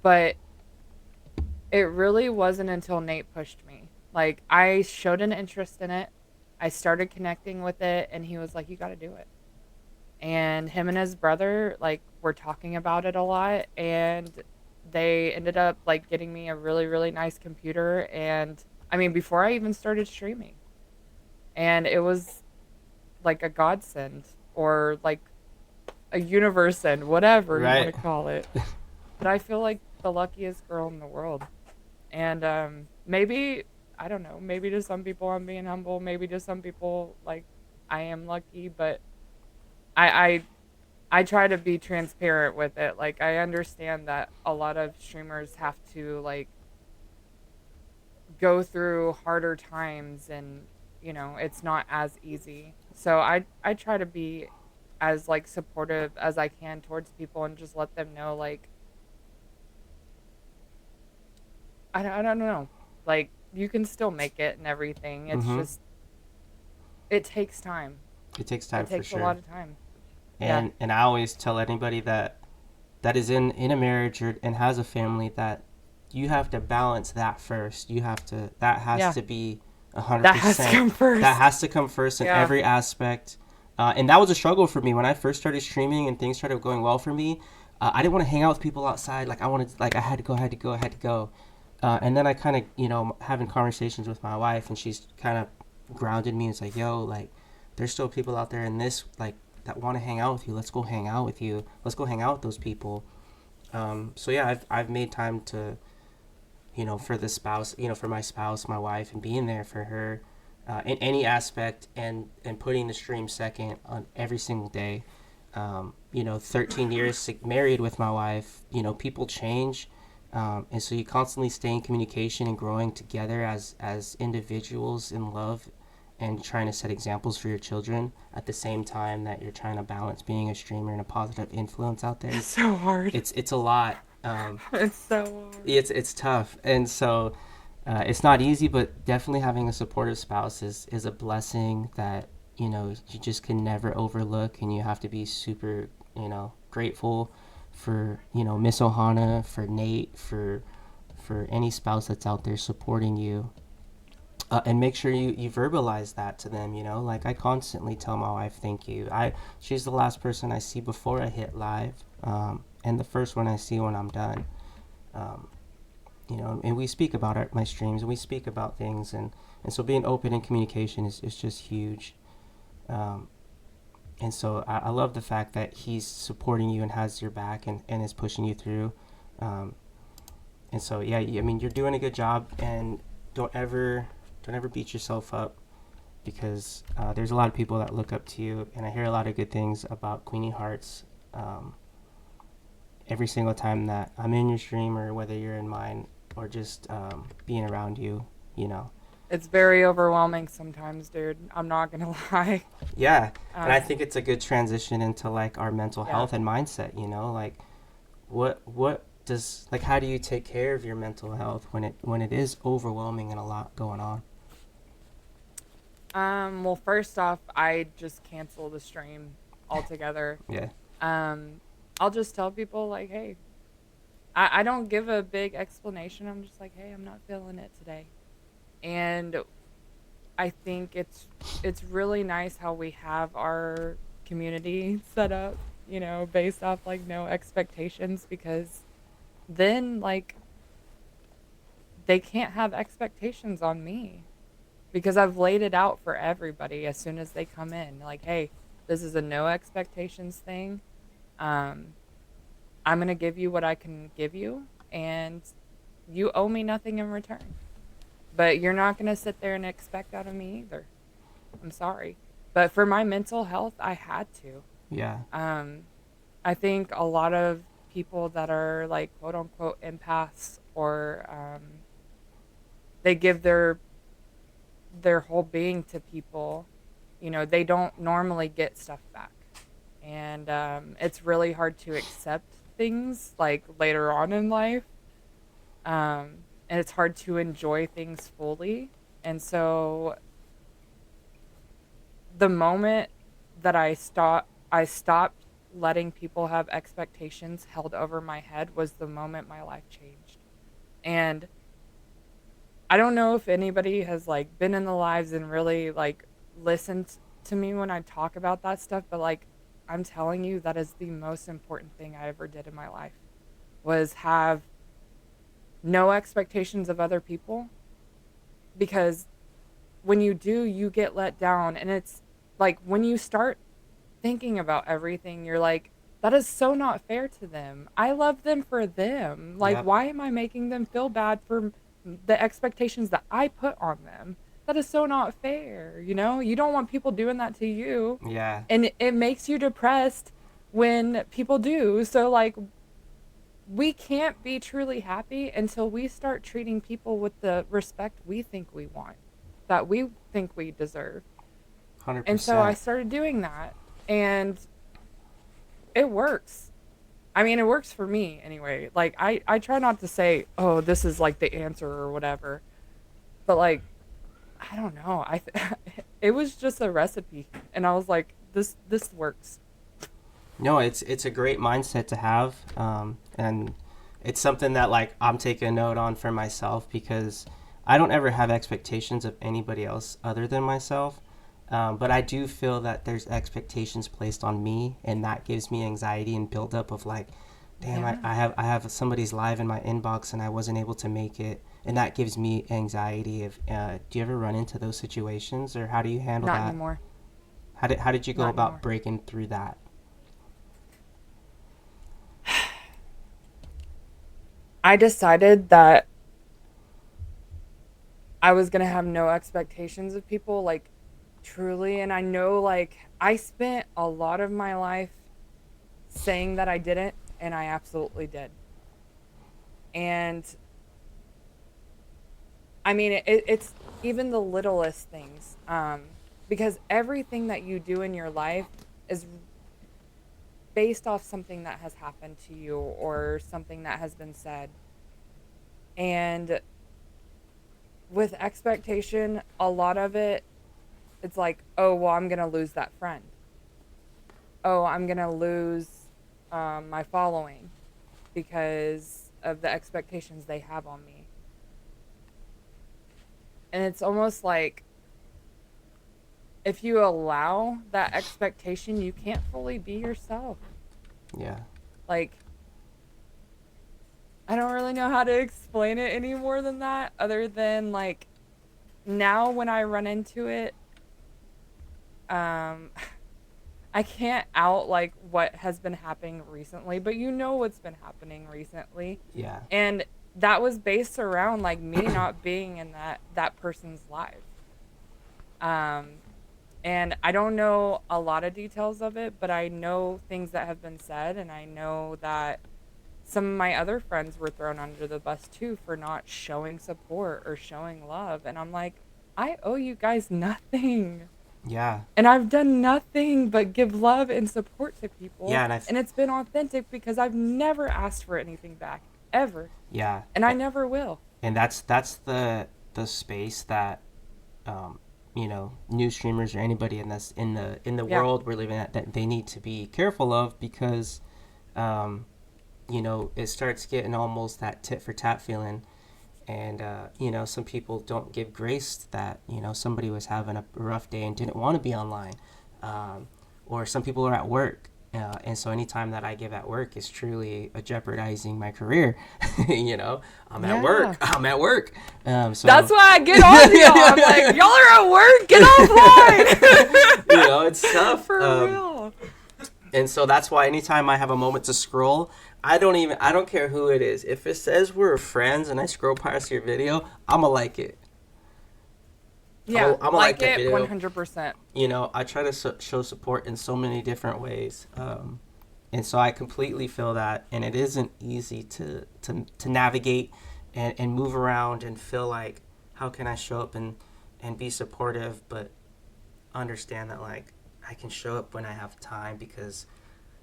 But it really wasn't until Nate pushed me. Like, I showed an interest in it. I started connecting with it, and he was like, you got to do it. And him and his brother, like, were talking about it a lot, and they ended up, like, getting me a really, really nice computer. And I mean, before I even started streaming, and it was like a godsend. or like a universe end, whatever you want Right. to call it. But I feel like the luckiest girl in the world. And maybe, I don't know, maybe to some people I'm being humble, maybe to some people like I am lucky, but I I try to be transparent with it. Like I understand that a lot of streamers have to like go through harder times, and it's not as easy. So I try to be as like supportive as I can towards people and just let them know like I don't know. Like you can still make it and everything. It's Mm-hmm. just it takes time. It takes It time for takes a sure. lot of time. Yeah. And I always tell anybody that is in a marriage and has a family that you have to balance that first. You have to that has Yeah. to be 100%. That has to come first. That has to come first in Yeah. every aspect. And that was a struggle for me when I first started streaming and things started going well for me. I didn't want to hang out with people outside. Like I had to go. And then I kind of, having conversations with my wife, and she's kind of grounded me. It's like, yo, like, there's still people out there in this, like, that want to hang out with you. Let's go hang out with you. Let's go hang out with those people. So yeah, I've made time to, for the spouse, for my spouse, my wife, and being there for her, in any aspect, and putting the stream second on every single day. 13 years married with my wife. People change, and so you constantly stay in communication and growing together as individuals in love, and trying to set examples for your children at the same time that you're trying to balance being a streamer and a positive influence out there. It's so hard. It's a lot. It's so hard. It's tough, and so it's not easy, but definitely having a supportive spouse is a blessing that you just can never overlook, and you have to be super grateful for Miss Ohana, for Nate, for any spouse that's out there supporting you. And make sure you verbalize that to them. Like I constantly tell my wife thank you. She's the last person I see before I hit live, and the first one I see when I'm done. um, and we speak about my streams, and we speak about things, and so being open in communication is just huge. um, and so I love the fact that he's supporting you and has your back, and is pushing you through. um, and so yeah, I mean, you're doing a good job, and don't ever beat yourself up, because there's a lot of people that look up to you, and I hear a lot of good things about Queenie Heartz every single time that I'm in your stream, or whether you're in mine, or just being around you. It's very overwhelming sometimes, dude. I'm not gonna lie. Yeah, and I think it's a good transition into like our mental Yeah. health and mindset. Like what does, like, how do you take care of your mental health when it is overwhelming and a lot going on? Well, first off, I just cancel the stream altogether. Yeah. I'll just tell people like, hey, I don't give a big explanation. I'm just like, hey, I'm not feeling it today. And I think it's really nice how we have our community set up, based off like no expectations, because then like they can't have expectations on me, because I've laid it out for everybody as soon as they come in. Like, hey, this is a no expectations thing. I'm going to give you what I can give you, and you owe me nothing in return. But you're not going to sit there and expect out of me either. I'm sorry. But for my mental health, I had to. Yeah. I think a lot of people that are like quote unquote empaths, or they give their whole being to people, they don't normally get stuff back. And it's really hard to accept things like later on in life. And it's hard to enjoy things fully. And so the moment that I stopped letting people have expectations held over my head was the moment my life changed. And I don't know if anybody has like been in the lives and really like listened to me when I talk about that stuff, but like I'm telling you, that is the most important thing I ever did in my life, was have no expectations of other people. Because when you do, you get let down. And it's like when you start thinking about everything, you're like, that is so not fair to them. I love them for them. Like, Yep. why am I making them feel bad for the expectations that I put on them? That is so not fair. You know, you don't want people doing that to you. Yeah. And it makes you depressed when people do. So, like, we can't be truly happy until we start treating people with the respect we think we want, that we think we deserve. And so I 100%. started doing that, and it works. I mean, it works for me anyway. Like, I try not to say, oh, this is like the answer or whatever. But like, I don't know. It was just a recipe, and I was like, this works. No, it's a great mindset to have, and it's something that like I'm taking a note on for myself because I don't ever have expectations of anybody else other than myself. But I do feel that there's expectations placed on me, and that gives me anxiety and buildup of like, damn, Yeah. I have somebody's live in my inbox and I wasn't able to make it, and that gives me anxiety. Of do you ever run into those situations, or how do you handle Not that? anymore. How did you go Not about anymore. breaking through that? I decided that I was gonna have no expectations of people, like, truly. And I know, like, I spent a lot of my life saying that I didn't, and I absolutely did. And I mean, it's even the littlest things, because everything that you do in your life is based off something that has happened to you or something that has been said. And with expectation, a lot of it, it's like, oh, well, I'm going to lose that friend. Oh, I'm going to lose my following because of the expectations they have on me. And it's almost like if you allow that expectation, you can't fully be yourself. Yeah. Like, I don't really know how to explain it any more than that, other than like now when I run into it, um, I can't out like what has been happening recently, but you know what's been happening recently. Yeah. And that was based around like me not being in that person's life. Um, and I don't know a lot of details of it, but I know things that have been said, and I know that some of my other friends were thrown under the bus too for not showing support or showing love. And I'm like, I owe you guys nothing. Yeah. And I've done nothing but give love and support to people. Yeah, and And it's been authentic because I've never asked for anything back, ever. yeah, And I never will. and that's the space that new streamers or anybody in this in the Yeah. world we're living at, that they need to be careful of, because it starts getting almost that tit for tat feeling. And some people don't give grace that somebody was having a rough day and didn't want to be online, or some people are at work, and so anytime that I give at work is truly jeopardizing my career. I'm at work. Yeah. I'm at work. So That's why I get on y'all. I'm like, y'all are at work. Get offline. it's tough. For real. And so that's why anytime I have a moment to scroll, I don't care who it is. If it says we're friends and I scroll past your video, I'ma like it. Yeah, I'ma like that it video. 100%. I try to show support in so many different ways. And so I completely feel that, and it isn't easy to navigate and move around and feel like, how can I show up and be supportive, but understand that like I can show up when I have time, because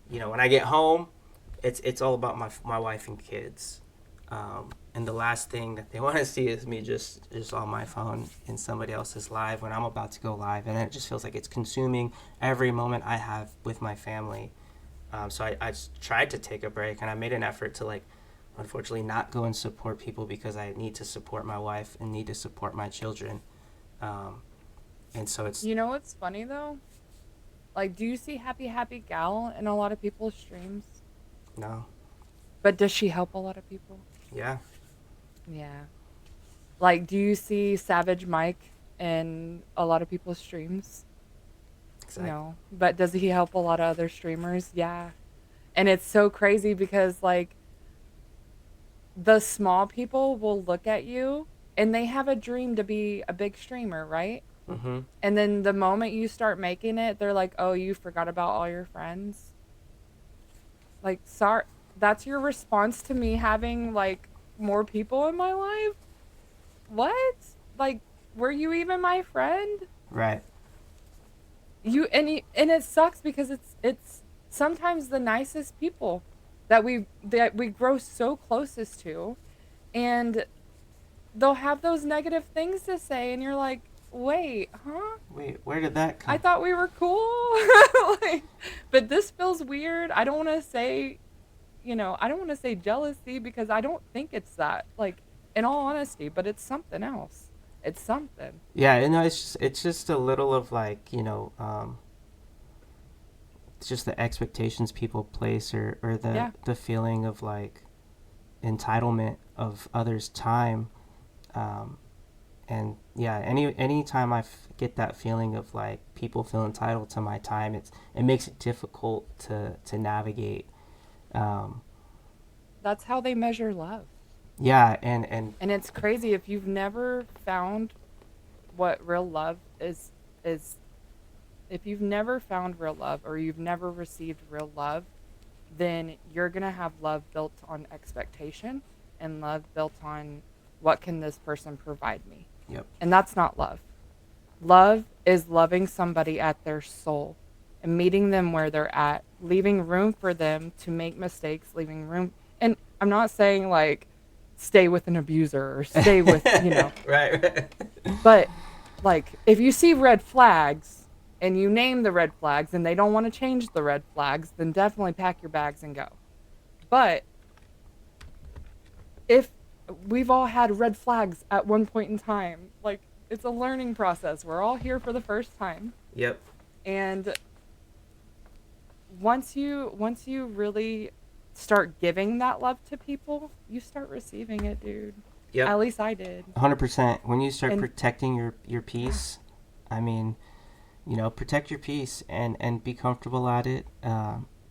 when I get home, it's all about my wife and kids, and the last thing that they want to see is me just on my phone in somebody else's live when I'm about to go live, and it just feels like it's consuming every moment I have with my family. So I just tried to take a break, and I made an effort to like, unfortunately, not go and support people, because I need to support my wife and need to support my children. And so it's You know what's funny though? Like, do you see Happy Happy Gal in a lot of people's streams? no, But does she help a lot of people? yeah, Yeah. Like, do you see Savage Mike in a lot of people's streams? Exactly. But does he help a lot of other streamers? Yeah. And it's so crazy because like the small people will look at you and they have a dream to be a big streamer, right? Mm-hmm. And then the moment you start making it, they're like, "Oh, you forgot about all your friends." Like, sorry, that's your response to me having like more people in my life? What? Like, were you even my friend? Right. And it sucks because it's sometimes the nicest people that we grow so closest to, and they'll have those negative things to say, and you're like, wait, huh? Wait, where did that I come? thought we were cool. Like, but this feels weird. I don't want to say, I don't want to say jealousy because I don't think it's that. Like, in all honesty, but it's something else. It's something. Yeah, it's just a little of like, it's just the expectations people place, or the Yeah. the feeling of like entitlement of others' time. Um, and yeah, any time get that feeling of like people feel entitled to my time, it makes it difficult to navigate. Um, That's how they measure love. yeah, and And it's crazy if you've never found what real love is if you've never found real love or you've never received real love, then you're going to have love built on expectation and love built on what can this person provide me. yep, And that's not love. Love is loving somebody at their soul and meeting them where they're at, leaving room for them to make mistakes, leaving room. And I'm not saying like stay with an abuser or stay with, right. but like if you see red flags and you name the red flags and they don't want to change the red flags, then definitely pack your bags and go. But if we've all had red flags at one point in time, like it's a learning process. We're all here for the first time. Yep. And once you really start giving that love to people, you start receiving it, dude. Yep. At least I did. 100%. When you start And- protecting your peace, I mean, protect your peace and be comfortable at it.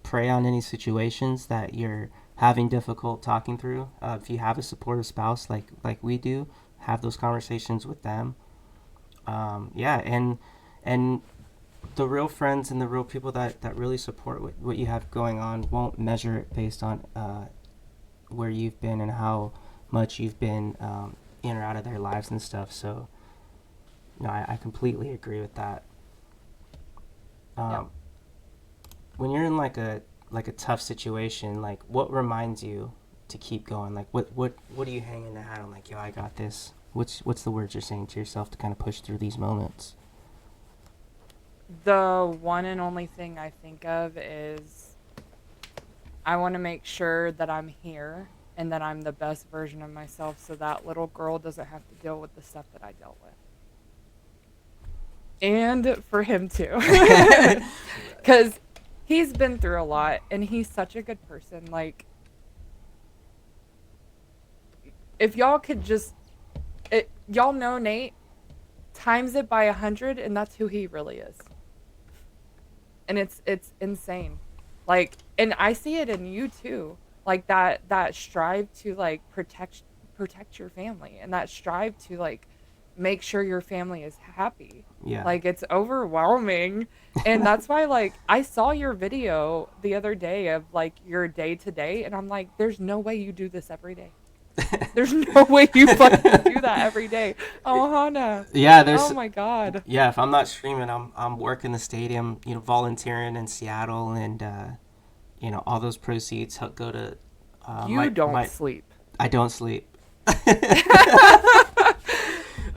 Pray on any situations that you're having difficult talking through. If you have a supportive spouse like we do, have those conversations with them. Yeah, and the real friends and the real people that really support what you have going on won't measure it based on where you've been and how much you've been in or out of their lives and stuff. So, no, I completely agree with that. Yep. When you're in like a tough situation, like what reminds you to keep going? Like what are you hanging the hat on? Like, yo, I got this. What's the words you're saying to yourself to kind of push through these moments? The one and only thing I think of is I want to make sure that I'm here and that I'm the best version of myself so that little girl doesn't have to deal with the stuff that I dealt with. And for him too. Because he's been through a lot and he's such a good person. Like, if y'all could y'all know Nate, times it by 100 and that's who he really is. And it's insane. Like, and I see it in you too. Like that strive to like protect your family and that strive to like make sure your family is happy. Yeah. Like, it's overwhelming. And that's why, like, I saw your video the other day of like your day to day and I'm like, there's no way you do this every day. There's no way you fucking do that every day. Oh, Hannah. Yeah, there's. Oh my God. Yeah, if I'm not streaming, I'm working the stadium, volunteering in Seattle, and all those proceeds go to. You don't sleep. I don't sleep.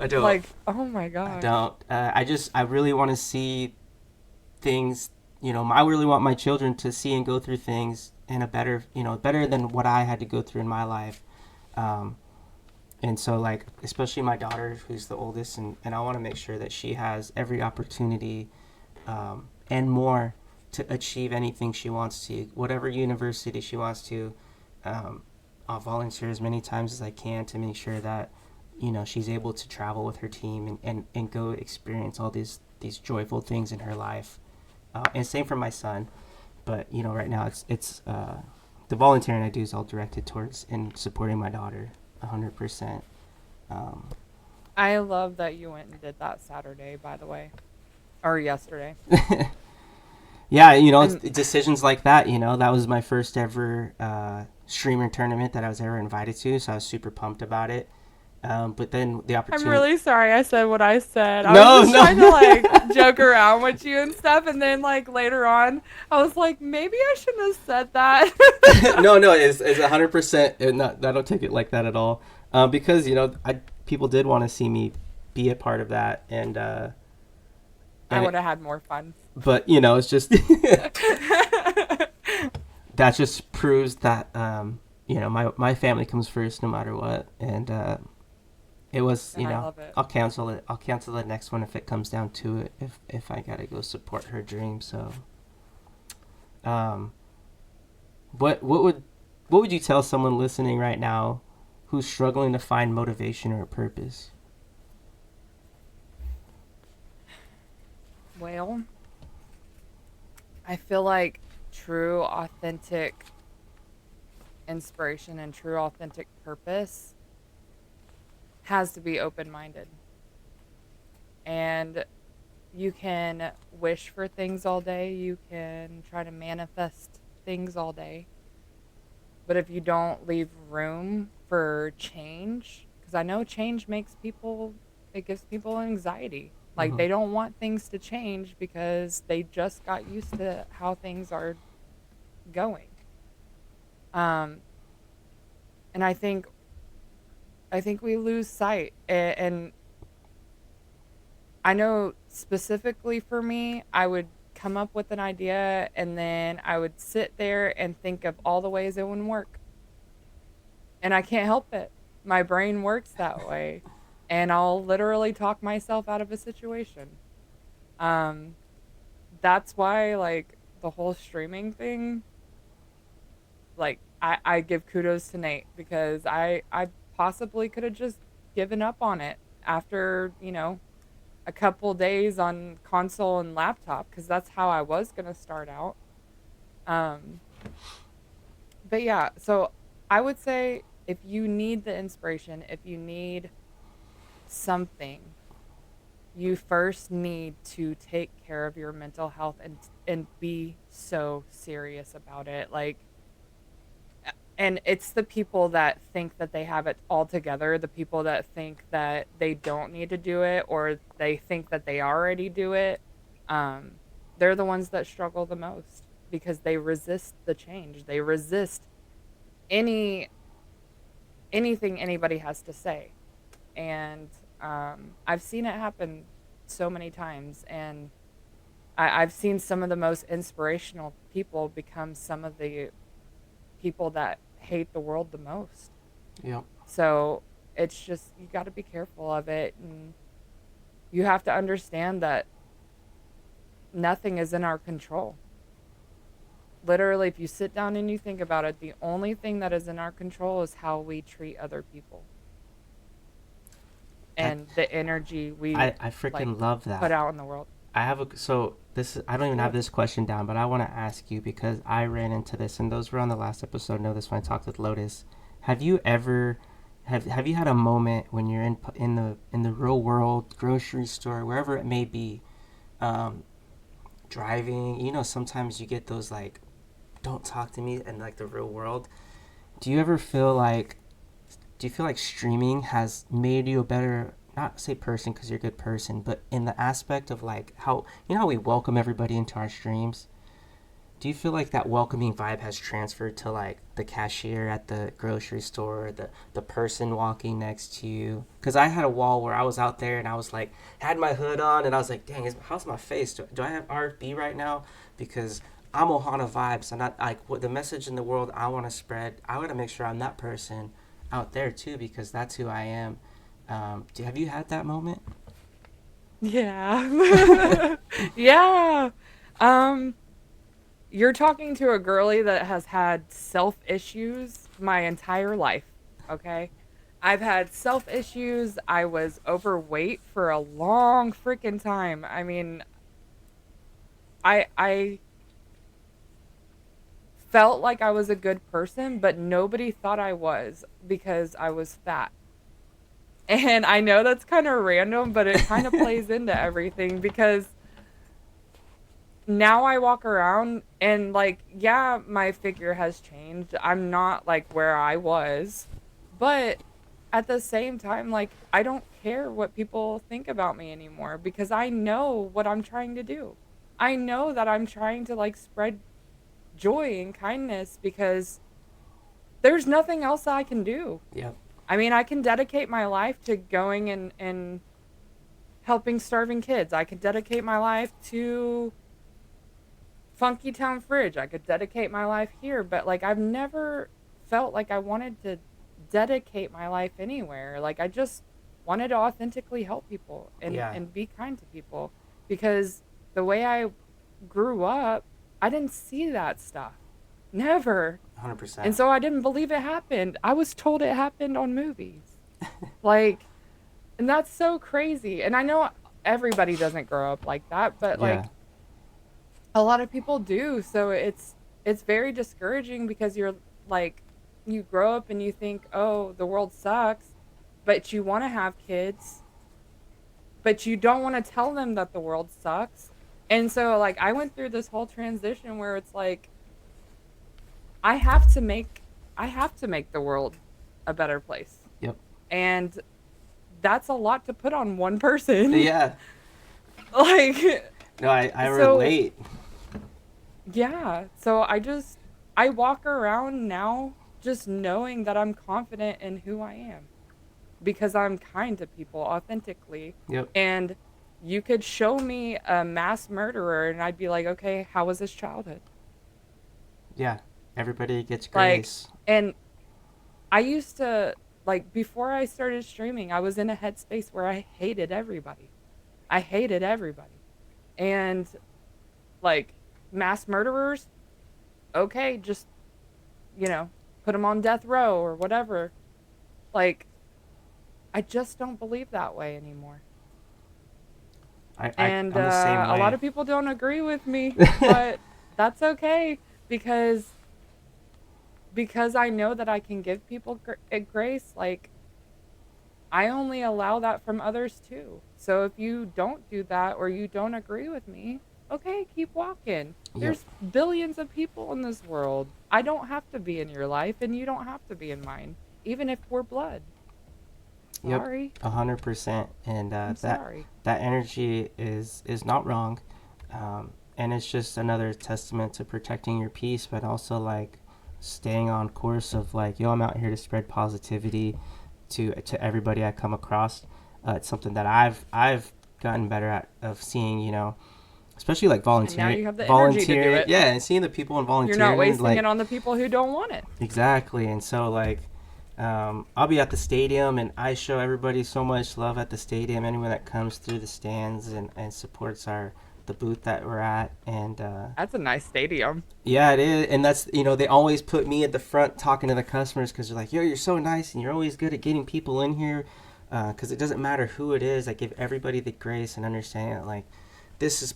I don't. Like, oh my God. I don't. I really want to see things. I really want my children to see and go through things in a better than what I had to go through in my life. And so, like, especially my daughter, who's the oldest, and I want to make sure that she has every opportunity and more to achieve anything she wants to, whatever university she wants to. I'll volunteer as many times as I can to make sure that, she's able to travel with her team and go experience all these these joyful things in her life, and same for my son. But right now it's the volunteering I do is all directed towards in supporting my daughter, 100%. I love that you went and did that Saturday, by the way, or yesterday. Yeah, it's And decisions like that. That was my first ever streamer tournament that I was ever invited to, so I was super pumped about it. But then the I'm opportunity. really sorry I said what I said. I was No, just trying to like no. joke around with you and stuff, and then like later on, I was like, maybe I shouldn't have said that. No, it's 100%. Not, I don't take it like that at all. Because people did want to see me be a part of that, I would have had more fun. but it's just that just proves that my family comes first no matter what, and it was And I love it. I'll cancel it. I'll cancel the next one if it comes down to it. If I gotta go support her dream. So, what would you tell someone listening right now who's struggling to find motivation or a purpose? Well, I feel like true, authentic inspiration and true, authentic purpose has to be open minded. And you can wish for things all day, you can try to manifest things all day. But if you don't leave room for change, because I know change it gives people anxiety. Like Mm-hmm. they don't want things to change because they just got used to how things are going. Um, and I think we lose sight. And I know specifically for me, I would come up with an idea and then I would sit there and think of all the ways it wouldn't work. And I can't help it. My brain works that way. And I'll literally talk myself out of a situation. Um, that's why, like, the whole streaming thing, like, I give kudos to Nate because I possibly could have just given up on it after, a couple days on console and laptop because that's how I was going to start out. Um, but yeah, so I would say if you need the inspiration, if you need something, you first need to take care of your mental health and be so serious about it. Like, and it's the people that think that they have it all together, the people that think that they don't need to do it or they think that they already do it. Um, they're the ones that struggle the most because they resist the change. They resist any anything anybody has to say. And I've seen it happen so many times. And I've seen some of the most inspirational people become some of the people that hate the world the most. Yep. So it's just, you got to be careful of it. And you have to understand that nothing is in our control. Literally, if you sit down and you think about it, the only thing that is in our control is how we treat other people That, and the energy we I like freaking love put that. out in the world. I don't even have Yep. this question down, but I want to ask you because I ran into this, and those were on the last episode. Know this when I talked with Lotus. Have you ever have you had a moment when you're in the real world, grocery store, wherever it may be, um, driving? Sometimes you get those like, "Don't talk to me," and like the real world. Do you ever feel like do you feel like streaming has made you a better, not say person because you're a good person, but in the aspect of like how we welcome everybody into our streams? Do you feel like that welcoming vibe has transferred to like the cashier at the grocery store, the person walking next to you? Because I had a wall where I was out there and I was like, had my hood on and I was like, dang, how's my face? Do I have RFB right now? Because I'm Ohana vibes. I'm not like what the message in the world I want to spread. I want to make sure I'm that person out there too because that's who I am. Have you had that moment? Yeah. Yeah. Um, you're talking to a girly that has had self issues my entire life. Okay. I've had self issues. I was overweight for a long freaking time. I mean, I felt like I was a good person, but nobody thought I was because I was fat. And I know that's kind of random, but it kind of plays into everything because now I walk around and like, yeah, my figure has changed. I'm not like where I was, but at the same time, like, I don't care what people think about me anymore because I know what I'm trying to do. I know that I'm trying to like spread joy and kindness because there's nothing else I can do. Yep. I mean, I can dedicate my life to going and helping starving kids. I could dedicate my life to Funky Town Fridge. I could dedicate my life here, but like I've never felt like I wanted to dedicate my life anywhere. Like I just wanted to authentically help people Yeah. and be kind to people because the way I grew up, I didn't see that stuff. Never. 100%. And so I didn't believe it happened. I was told it happened on movies. Like, and that's so crazy. And I know everybody doesn't grow up like that, but like Yeah. a lot of people do. So it's very discouraging because you're like you grow up and you think, "Oh, the world sucks," but you want to have kids, but you don't want to tell them that the world sucks. And so like I went through this whole transition where it's like I have to make I have to make the world a better place. Yep. And that's a lot to put on one person. Yeah. Like No, I so relate. yeah, so I walk around now just knowing that I'm confident in who I am because I'm kind to people authentically. Yep. And you could show me a mass murderer and I'd be like, "Okay, how was his childhood?" Yeah. Everybody gets Like grace. and I used to like before I started streaming, I was in a headspace where I hated everybody. I hated everybody. And like mass murderers, okay, just put them on death row or whatever. Like I just don't believe that way anymore. And I'm the same a lot way. of people don't agree with me, but that's okay because I know that I can give people grace. Like I only allow that from others too. So if you don't do that or you don't agree with me, okay, keep walking. Yep. There's billions of people in this world. I don't have to be in your life and you don't have to be in mine, even if we're blood. Yep. Sorry. 100%. And I'm sorry. that energy is not wrong. And it's just another testament to protecting your peace, but also like staying on course of like, yo, I'm out here to spread positivity to everybody I come across. It's something that I've gotten better at of seeing, especially like And now you have the energy to do volunteering. it. Yeah, and seeing the people and You're volunteering. not wasting like, it on the people who don't want it. exactly. And so like I'll be at the stadium and I show everybody so much love at the stadium. Anyone that comes through the stands and supports the booth that we're at. And That's a nice stadium. yeah, it is. And that's, they always put me at the front talking to the customers because they're like, yo, you're so nice and you're always good at getting people in here. Because it doesn't matter who it is. I give everybody the grace and understanding that like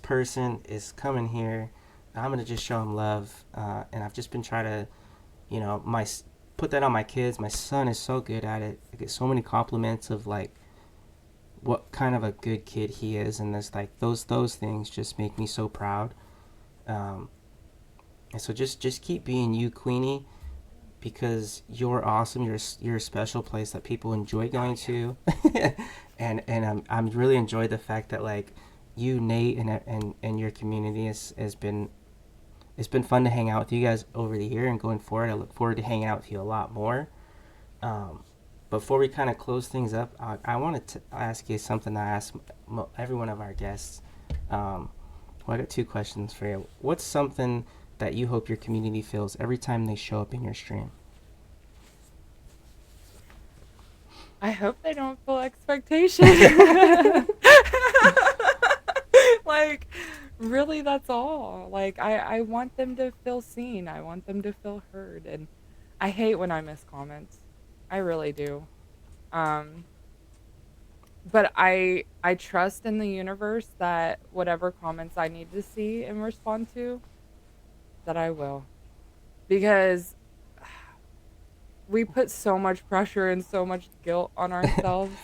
person is coming here. I'm going to just show them love. And I've just been trying to, put that on my kids. My son is so good at it. I get so many compliments of like what kind of a good kid he is, and there's like those things just make me so proud. And so just keep being you, Queenie, because you're awesome. You're a special place that people enjoy going to, and I'm really enjoyed the fact that like you, Nate, and your community has been. It's been fun to hang out with you guys over the year, and going forward, I look forward to hanging out with you a lot more. Before we kind of close things up, I wanted to ask you something that I ask every one of our guests. Well, I got two questions for you. What's something that you hope your community feels every time they show up in your stream? I hope they don't feel expectation. Like, really, that's all. Like, I want them to feel seen. I want them to feel heard. And I hate when I miss comments. I really do. Um, but I trust in the universe that whatever comments I need to see and respond to, that I will. Because we put so much pressure and so much guilt on ourselves.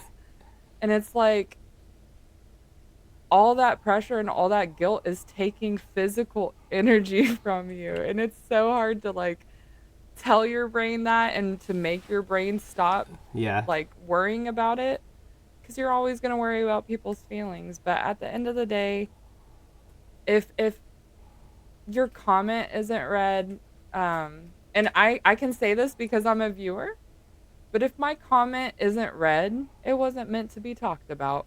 And it's like all that pressure and all that guilt is taking physical energy from you. And it's so hard to like tell your brain that and to make your brain stop Yeah. like worrying about it, because you're always going to worry about people's feelings. But at the end of the day, if your comment isn't read, and I can say this because I'm a viewer, but if my comment isn't read, it wasn't meant to be talked about.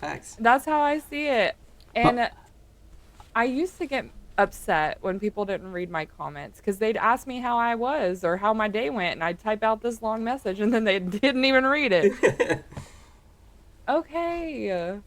Facts. That's how I see it. But And I used to get upset when people didn't read my comments because they'd ask me how I was or how my day went, and I'd type out this long message and then they didn't even read it. Okay,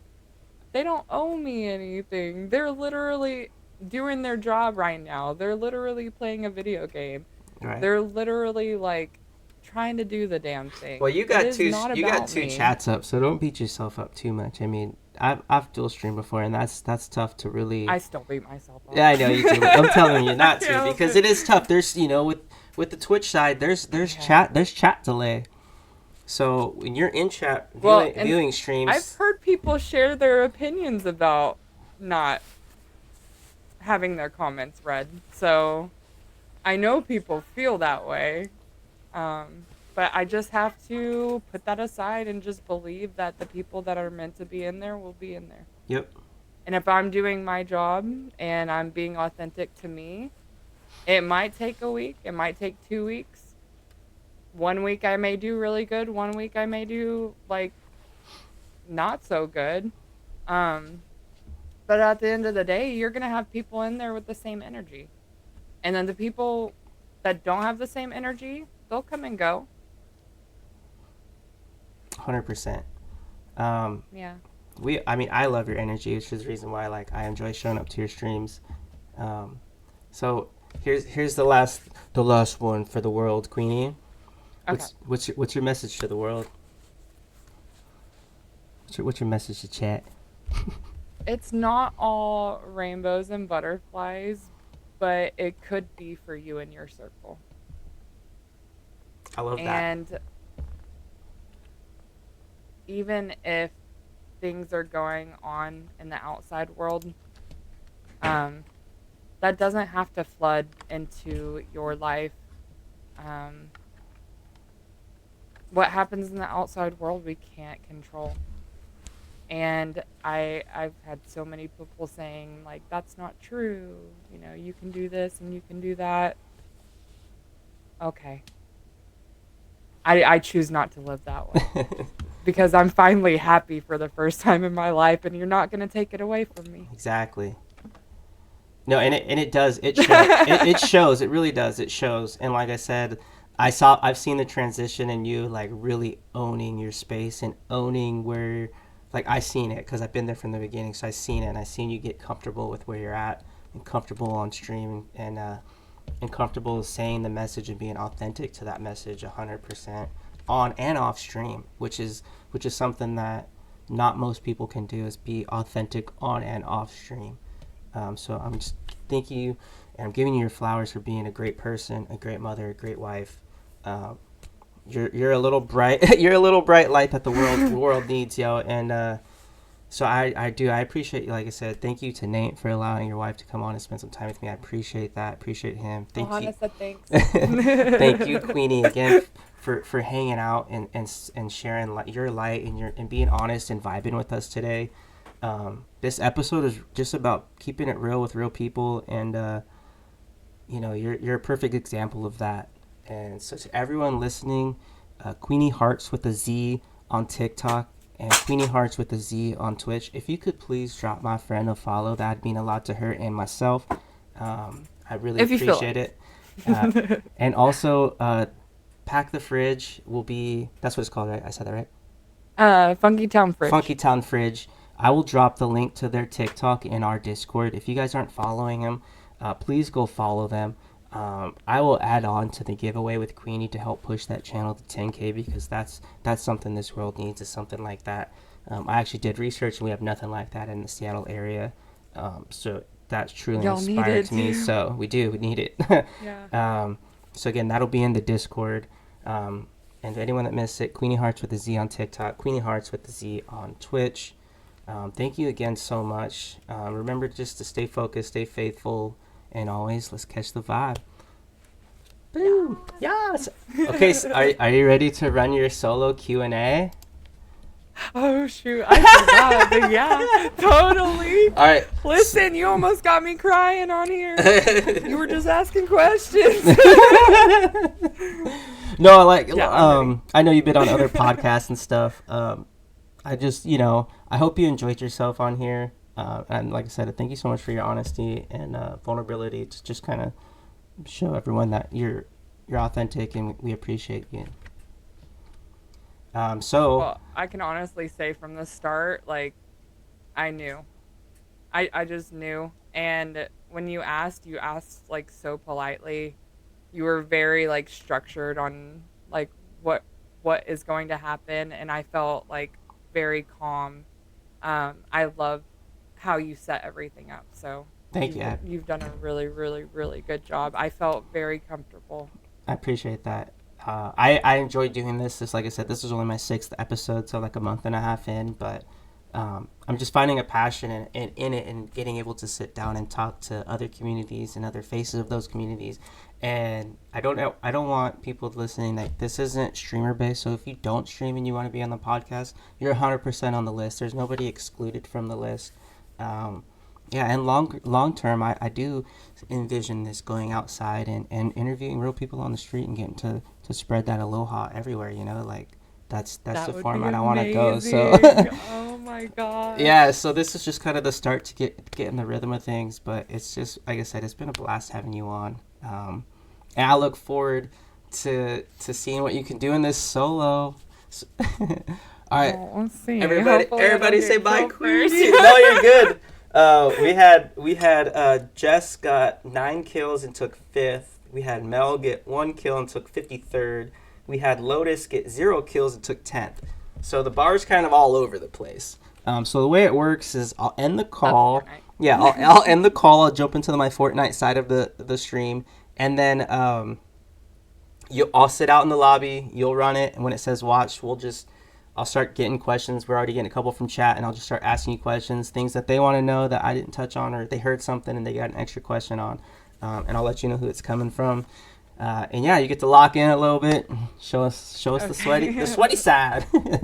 they don't owe me anything. They're literally doing their job right now. They're literally playing a video game. right. They're literally like trying to do the damn thing. Well, you It got is two. not You got about two me. chats up, so don't beat yourself up too much. I mean, I've dual streamed before, and that's tough to really. I still beat myself up. Yeah, I know you do. But I'm telling you not I can't to, help because it. it is tough. There's with the Twitch side, there's Yeah. chat delay. So when you're in chat Well, and viewing I've streams, heard people share their opinions about not having their comments read. So I know people feel that way. But I just have to put that aside and just believe that the people that are meant to be in there will be in there. yep, And if I'm doing my job and I'm being authentic to me, it might take a week, it might take 2 weeks. 1 week I may do really good, 1 week I may do like not so good. But at the end of the day, you're going to have people in there with the same energy. And then the people that don't have the same energy, they'll come and go. 100%. Yeah. I mean, I love your energy, which is the reason why like I enjoy showing up to your streams. So here's the last one for the world, Queenie. Okay. What's your message to the world? What's your message to chat? It's not all rainbows and butterflies, but it could be for you and your circle. I love that. And even if things are going on in the outside world, that doesn't have to flood into your life. What happens in the outside world, we can't control. And I've had so many people saying, like, that's not true. You know, you can do this and you can do that. Okay. I choose not to live that way. Because I'm finally happy for the first time in my life, and you're not going to take it away from me. Exactly. No, and it does. It shows. It shows. It really does. It shows. And like I said, I've seen the transition in you, like really owning your space and owning where, like I seen it because I've been there from the beginning. So I seen it, and I seen you get comfortable with where you're at and comfortable on stream and comfortable saying the message and being authentic to that message 100% on and off stream, which is something that not most people can do, is be authentic on and off stream. So I'm just thanking you, and I'm giving you your flowers for being a great person, a great mother, a great wife. You're a little bright you're a little bright light that the world needs, yo. And so I appreciate you. Like I said, thank you to Nate for allowing your wife to come on and spend some time with me. I appreciate that. Appreciate him. Thank you. Hannah said thanks. Thank you, Queenie, again for hanging out and sharing your light and being honest and vibing with us today. This episode is just about keeping it real with real people, and you're a perfect example of that. And so to everyone listening, Queenie Heartz with a Z on TikTok and Queenie Heartz with a Z on Twitch. If you could please drop my friend a follow, that'd mean a lot to her and myself. I really appreciate it. And also, Pack the Fridge will be, that's what it's called, right? I said that right? Funky Town Fridge. Funky Town Fridge. I will drop the link to their TikTok in our Discord. If you guys aren't following them, please go follow them. I will add on to the giveaway with Queenie to help push that channel to 10K, because that's something this world needs, is something like that. I actually did research, and we have nothing like that in the Seattle area. So that's truly Y'all need inspired it to me. too. So we need it. Yeah. So again, that'll be in the Discord. And anyone that missed it, Queenie Heartz with a Z on TikTok, Queenie Heartz with the Z on Twitch. Thank you again so much. Remember just to stay focused, stay faithful, and always let's catch the vibe. Boom. Yes. Okay, so are you ready to run your solo Q&A? Oh shoot, I forgot. But yeah, totally. All right. Listen, you almost got me crying on here. You were just asking questions. No, like, Yeah, I know you've been on other podcasts and stuff. I just, I hope you enjoyed yourself on here. And like I said, thank you so much for your honesty and vulnerability to just kind of show everyone that you're authentic, and we appreciate you. Well, I can honestly say from the start, like, I knew. I just knew. And when you asked like so politely. You were very like structured on like what is going to happen, and I felt like very calm. I love how you set everything up. So Thank you. You've done a really, really, really good job. I felt very comfortable. I appreciate that. I enjoy doing this. Like I said, this is only my 6th episode, so like a month and a half in, but I'm just finding a passion in it, and getting able to sit down and talk to other communities and other faces of those communities. And I don't want people listening, like, this isn't streamer based. So if you don't stream and you want to be on the podcast, you're 100% on the list. There's nobody excluded from the list. Yeah, and long term, I do envision this going outside and interviewing real people on the street and getting to spread that aloha everywhere, like that's the format I want to go. So oh my god. Yeah, so this is just kind of the start to get in the rhythm of things, but it's just, like I said, it's been a blast having you on. And I look forward to seeing what you can do in this solo. So, all right, let's see. Everybody say bye first. No, you're good. We had Jess got 9 kills and took 5th. We had Mel get 1 kill and took 53rd. We had Lotus get 0 kills and took 10th. So the bar's kind of all over the place. So the way it works is I'll end the call. Yeah, I'll end the call. I'll jump into my Fortnite side of the stream, and then I'll sit out in the lobby. You'll run it, and when it says watch, I'll start getting questions. We're already getting a couple from chat, and I'll just start asking you questions, things that they want to know that I didn't touch on, or they heard something and they got an extra question on, and I'll let you know who it's coming from. And yeah, you get to lock in a little bit, show us the sweaty side. All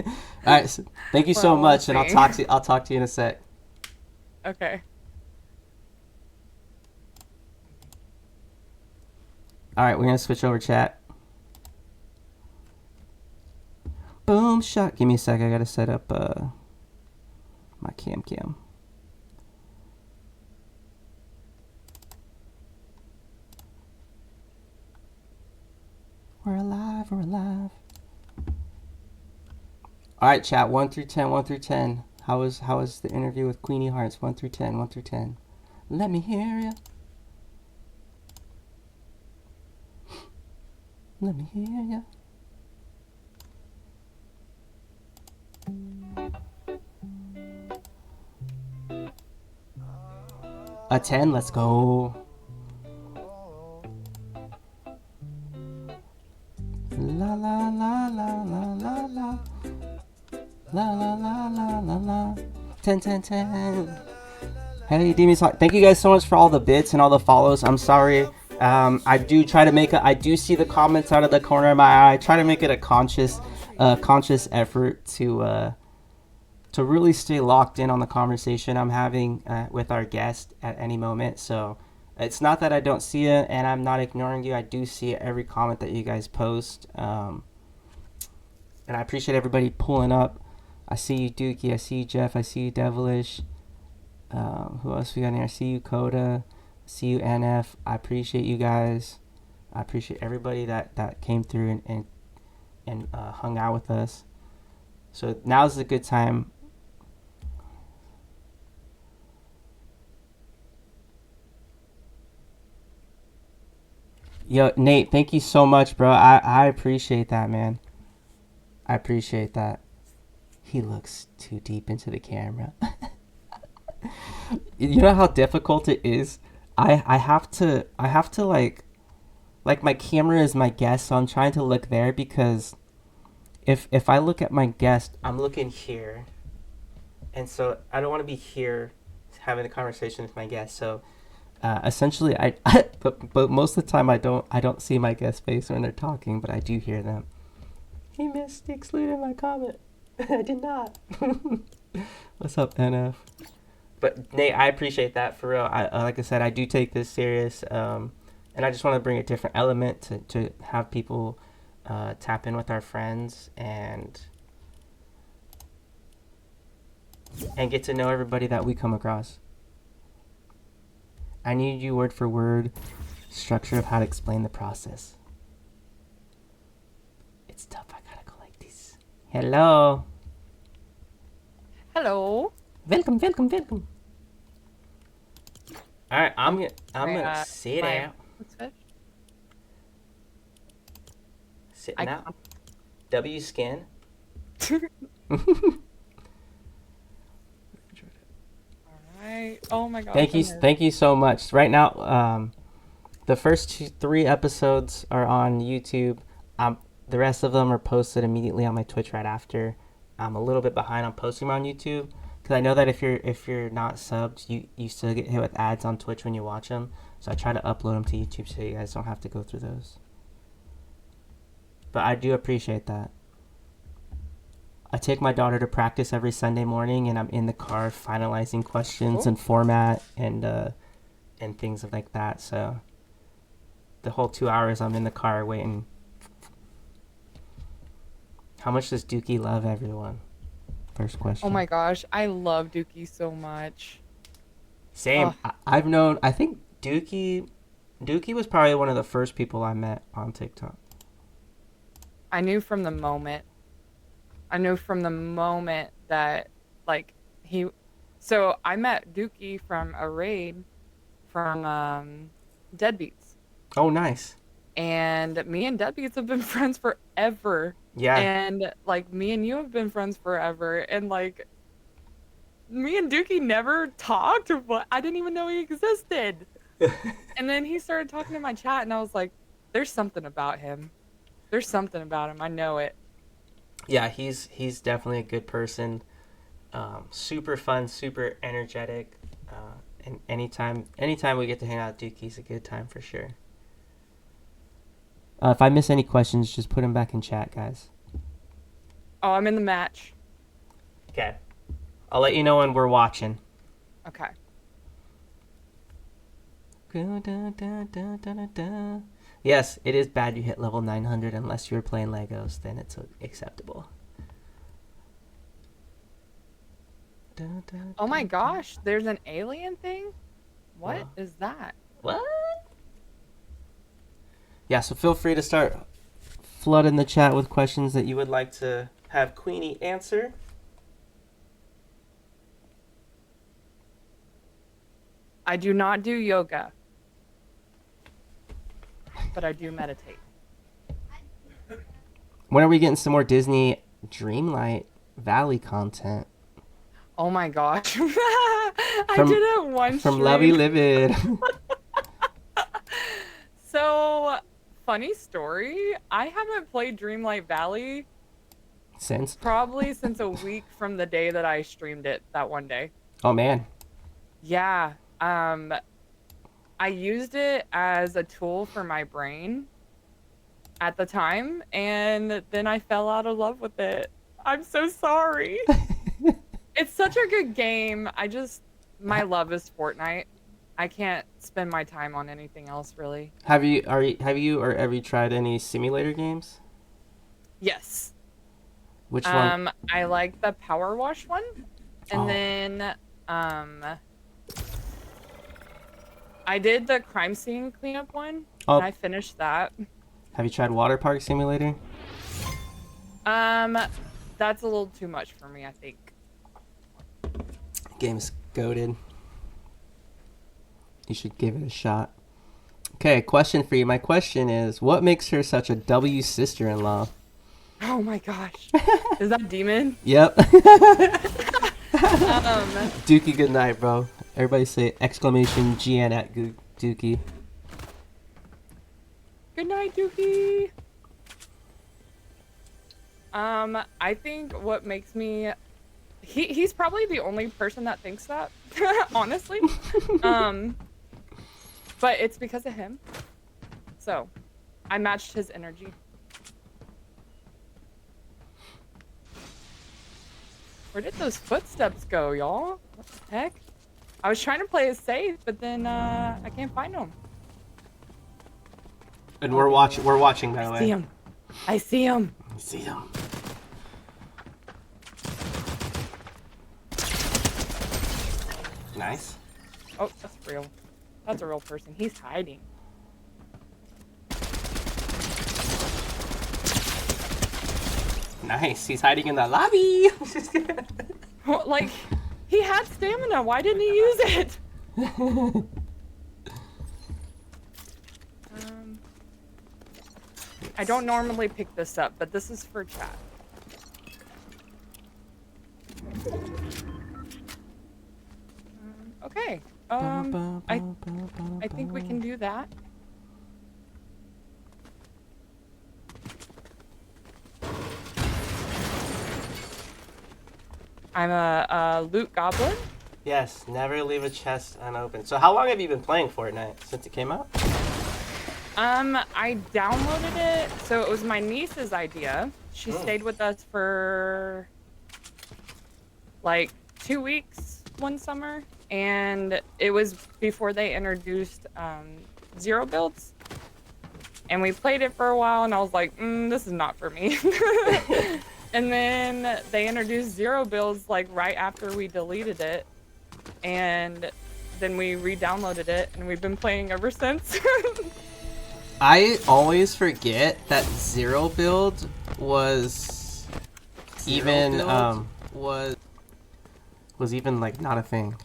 right, so thank you so much, and I'll talk to you in a sec. Okay. All right, we're gonna switch over chat. Boom shot. Give me a sec. I gotta set up my cam. We're alive. All right, chat. 1 through 10. How was the interview with Queenie Heartz? 1 through 10. Let me hear ya. Let me hear ya. A 10. Let's go. La la la la la la la. La la la la la la. 10. Hey, Demi, thank you guys so much for all the bits and all the follows. I'm sorry. I do try to I do see the comments out of the corner of my eye. I try to make it a conscious effort to really stay locked in on the conversation I'm having with our guest at any moment. So it's not that I don't see it and I'm not ignoring you. I do see every comment that you guys post. And I appreciate everybody pulling up. I see you, Dookie. I see you, Jeff. I see you, Devilish. Who else we got in here? I see you, Coda. I see you, NF. I appreciate you guys. I appreciate everybody that came through and hung out with us. So now's a good time. Yo, Nate, thank you so much, bro. I appreciate that, man. I appreciate that. He looks too deep into the camera. You know how difficult it is? I have to like my camera is my guest, so I'm trying to look there because if I look at my guest, I'm looking here. And so I don't want to be here having a conversation with my guest. So essentially but most of the time I don't see my guest face when they're talking, but I do hear them. He missed excluded my comment. I did not. What's up, NF? But Nate, I appreciate that for real. Like I said, I do take this serious, and I just want to bring a different element to have people tap in with our friends and get to know everybody that we come across. I need you word for word structure of how to explain the process. It's tough. I gotta go like this. Hello. Hello. Welcome. All right, I'm gonna sit out. Sitting out. W skin. Alright. Oh my gosh. Thank you so much. Right now, the first 3 episodes are on YouTube. The rest of them are posted immediately on my Twitch right after. I'm a little bit behind on posting them on YouTube because I know that if you're not subbed, you still get hit with ads on Twitch when you watch them. So I try to upload them to YouTube so you guys don't have to go through those. But I do appreciate that. I take my daughter to practice every Sunday morning, and I'm in the car finalizing questions and format and things like that. So the whole 2 hours I'm in the car waiting. How much does Dookie love everyone? First question. Oh my gosh, I love Dookie so much. Same. I think Dookie was probably one of the first people I met on TikTok. I knew from the moment that, like, so I met Dookie from a raid from Deadbeats. Oh, nice. And me and Deadbeats have been friends forever. Yeah. And, like, me and you have been friends forever. And, like, me and Dookie never talked, but I didn't even know he existed. And then he started talking to my chat, and I was like, there's something about him. There's something about him. I know it. Yeah, he's definitely a good person. Super fun, super energetic. And anytime we get to hang out with Dookie's a good time for sure. If I miss any questions, just put them back in chat, guys. Oh, I'm in the match. Okay. I'll let you know when we're watching. Okay. Yes, it is bad you hit level 900 unless you're playing Legos. Then it's acceptable. Oh my gosh, there's an alien thing? What is that? What? Yeah, so feel free to start flooding the chat with questions that you would like to have Queenie answer. I do not do yoga, but I do meditate. When are we getting some more Disney Dreamlight Valley content? Oh my gosh. I did it one From stream. Lovey Livid. So, funny story. I haven't played Dreamlight Valley since a week from the day that I streamed it that one day. Oh man. Yeah. I used it as a tool for my brain at the time, and then I fell out of love with it. I'm so sorry. It's such a good game. My love is Fortnite. I can't spend my time on anything else, really. Have you tried Water Park Simulator? That's a little too much for me, I think. Game's goated. You should give it a shot. Okay, question for you. My question is, what makes her such a W sister-in-law? Oh my gosh. Is that Demon? Yep. Um, Dookie, good night, bro. Everybody say exclamation GN at Dookie. Good night, Dookie. I think what makes me he's probably the only person that thinks that, honestly. But it's because of him. So, I matched his energy. Where did those footsteps go, y'all? What the heck? I was trying to play it safe, but then I can't find them. And we're watching. We're watching, by the way. See him. I see him. I see him. Nice. Oh, that's real. That's a real person. He's hiding. Nice. He's hiding in the lobby. Like, he had stamina. Why didn't he use it? I don't normally pick this up, but this is for chat. Okay. I think we can do that. I'm a loot goblin. Yes, never leave a chest unopened. So how long have you been playing Fortnite? Since it came out? I downloaded it, so it was my niece's idea. She stayed with us for like 2 weeks one summer, and it was before they introduced zero builds. And we played it for a while, and I was like, this is not for me. And then they introduced zero builds like right after we deleted it, and then we re-downloaded it, and we've been playing ever since. I always forget that zero build was even was even like not a thing.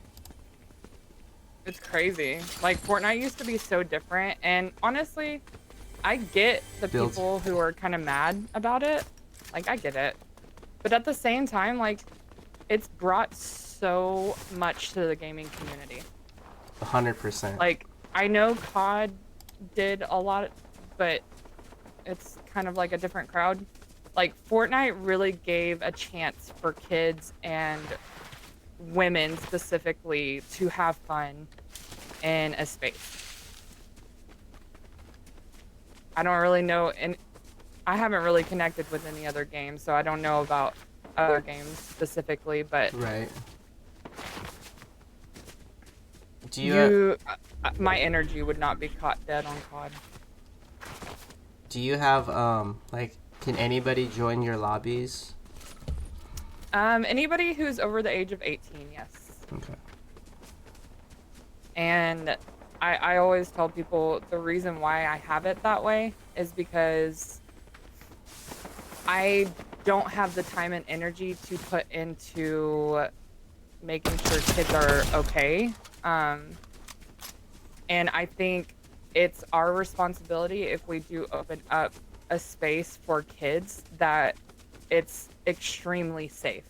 It's crazy. Like, Fortnite used to be so different, and honestly, I get the people who are kind of mad about it. Like, I get it. But at the same time, like, it's brought so much to the gaming community. 100%. Like, I know COD did a lot, but it's kind of like a different crowd. Like, Fortnite really gave a chance for kids and women specifically to have fun in a space. I don't really know, and I haven't really connected with any other games, so I don't know about other games specifically, but right. My energy would not be caught dead on COD. Do you have like, can anybody join your lobbies? Anybody who's over the age of 18, yes. Okay. And I always tell people the reason why I have it that way is because I don't have the time and energy to put into making sure kids are okay. And I think it's our responsibility, if we do open up a space for kids, that it's extremely safe.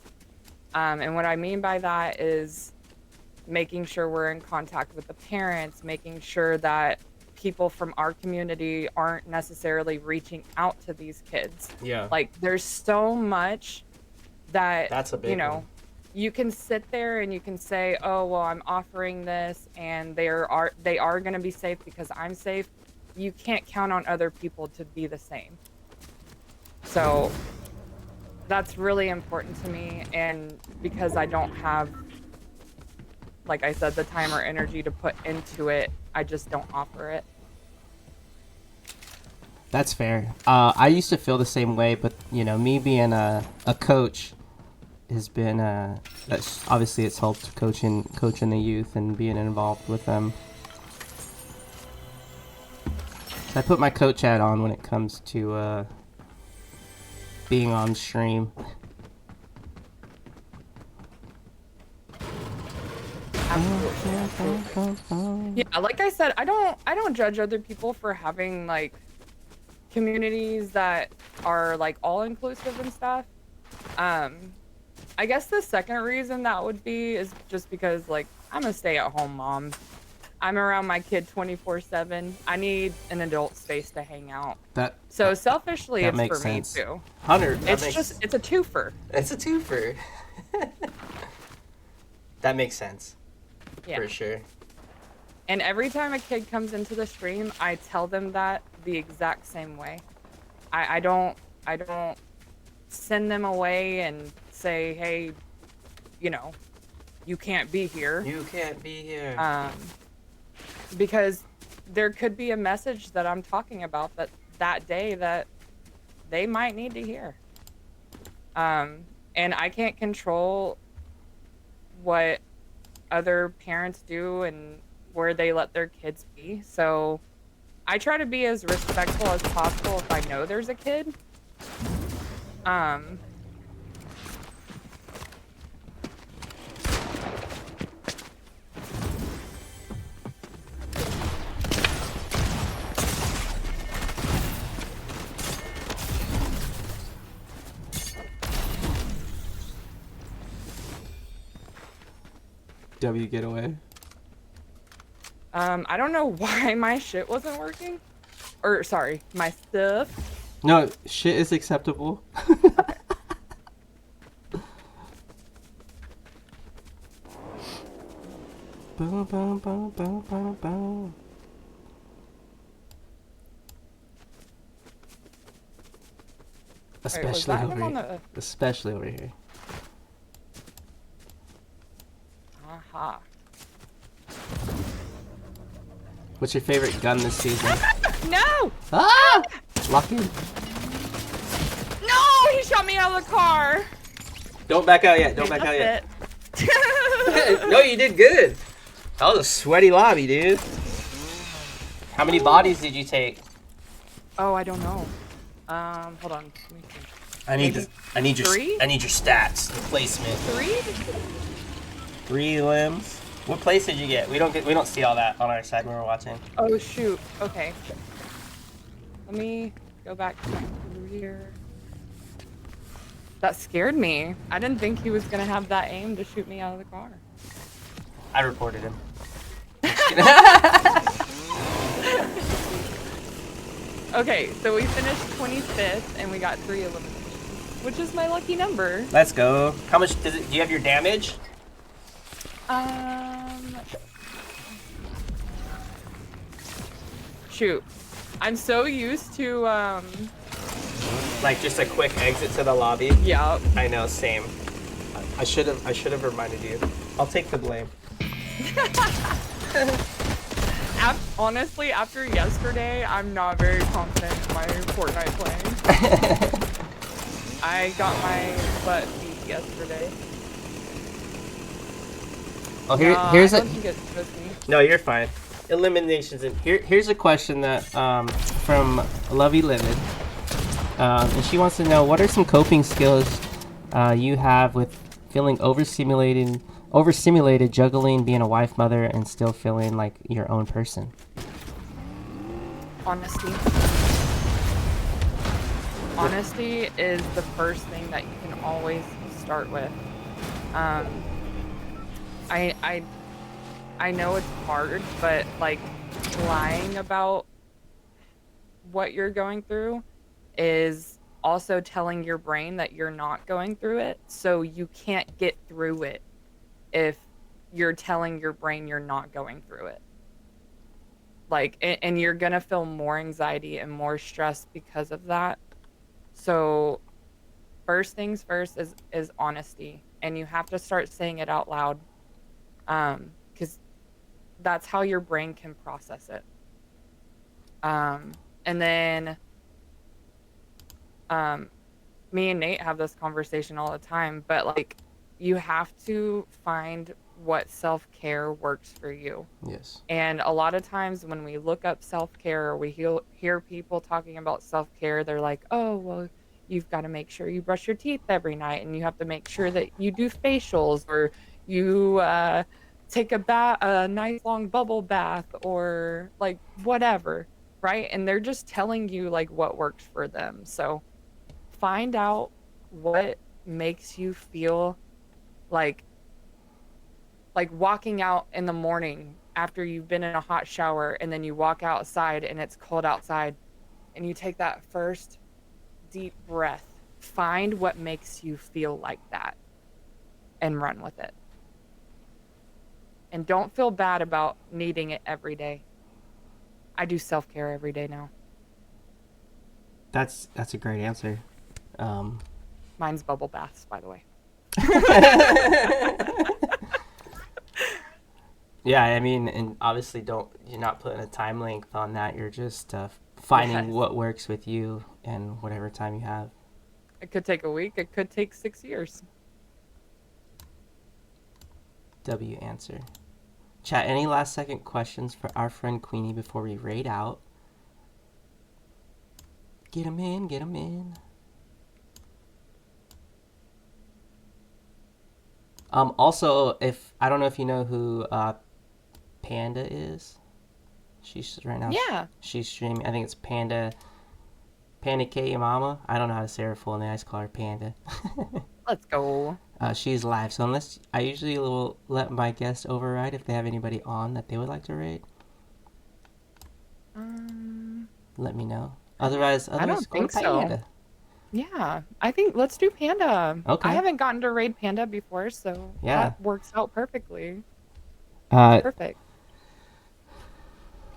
And what I mean by that is making sure we're in contact with the parents, making sure that people from our community aren't necessarily reaching out to these kids. Yeah. Like, there's so much That's a big one. You can sit there and you can say, oh, well, I'm offering this and they are going to be safe because I'm safe. You can't count on other people to be the same. So that's really important to me, and because I don't have, like I said, the time or energy to put into it, I just don't offer it. That's fair. I used to feel the same way, but you know, me being a coach has been that's obviously it's helped coaching the youth and being involved with them. So I put my coach hat on when it comes to being on stream. Yeah, like I said, I don't judge other people for having like communities that are like all inclusive and stuff. Um, I guess the second reason that would be is just because like I'm a stay-at-home mom. I'm around my kid 24/7. I need an adult space to hang out. That So selfishly, that it's makes for me sense. too. Hunter, that It's makes just it's a twofer. it's a twofer. That makes sense Yeah. for sure. And every time a kid comes into the stream, I tell them that the exact same way. I don't send them away and say, hey, you know, you can't be here. You can't be here. Because there could be a message that I'm talking about that day that they might need to hear. And I can't control what other parents do and where they let their kids be. So I try to be as respectful as possible if I know there's a kid. W getaway. I don't know why my shit wasn't working. Or, sorry, my stuff. No, shit is acceptable. Boom, boom, boom, boom, boom, boom. Especially that over him on here. Especially over here. Aha. What's your favorite gun this season? No! Ah! Lock in. No! He shot me out of the car! Don't back out yet. Don't Okay, back out yet. that's it. No, you did good. That was a sweaty lobby, dude. How many bodies did you take? Oh, I don't know. Hold on. Let me think. I need your Three? I need your stats, the placement. 3? 3 limbs. What place did you get? We don't see all that on our side when we're watching. Oh, shoot. Okay. Let me go back to my career. That scared me. I didn't think he was going to have that aim to shoot me out of the car. I reported him. Okay, so we finished 25th and we got 3 eliminations, which is my lucky number. Let's go. How much do you have your damage? Shoot. I'm so used to, Like just a quick exit to the lobby? yeah. I know, same. I should have reminded you. I'll take the blame. Honestly, after yesterday, I'm not very confident in my Fortnite playing. I got my butt beat yesterday. Oh, I don't think it's supposed to be. No, you're fine. Eliminations in here's a question that from Lovey Livid, and she wants to know what are some coping skills you have with feeling overstimulated, juggling being a wife, mother, and still feeling like your own person. Honesty. Honesty is the first thing that you can always start with. I know it's hard, but like lying about what you're going through is also telling your brain that you're not going through it, so you can't get through it if you're telling your brain you're not going through it. Like, and you're gonna feel more anxiety and more stress because of that. So first things first is honesty, and you have to start saying it out loud, because that's how your brain can process it. And then me and Nate have this conversation all the time, but like you have to find what self-care works for you. Yes. And a lot of times when we look up self-care or we hear people talking about self-care, they're like, oh, well, you've got to make sure you brush your teeth every night, and you have to make sure that you do facials, or you take a nice long bubble bath, or like whatever, right? And they're just telling you like what works for them. So find out what makes you feel like walking out in the morning after you've been in a hot shower, and then you walk outside and it's cold outside, and you take that first deep breath. Find what makes you feel like that and run with it. And don't feel bad about needing it every day. I do self-care every day now. That's a great answer. Mine's bubble baths, by the way. Yeah, I mean, and obviously you're not putting a time length on that. You're just finding what works with you and whatever time you have. It could take a week. It could take 6 years. W answer. Chat, any last second questions for our friend Queenie before we raid out? Get them in, get them in. Also, I don't know if you know who Panda is. She's right now. Yeah. She's streaming. I think it's Panda K Mama. I don't know how to say her full name. I just call her Panda. Let's go. She's live, so unless I usually will let my guests override if they have anybody on that they would like to raid. Let me know. Otherwise, I don't go to think so. Panda. Yeah, I think let's do Panda. Okay. I haven't gotten to raid Panda before, so that works out perfectly. Perfect.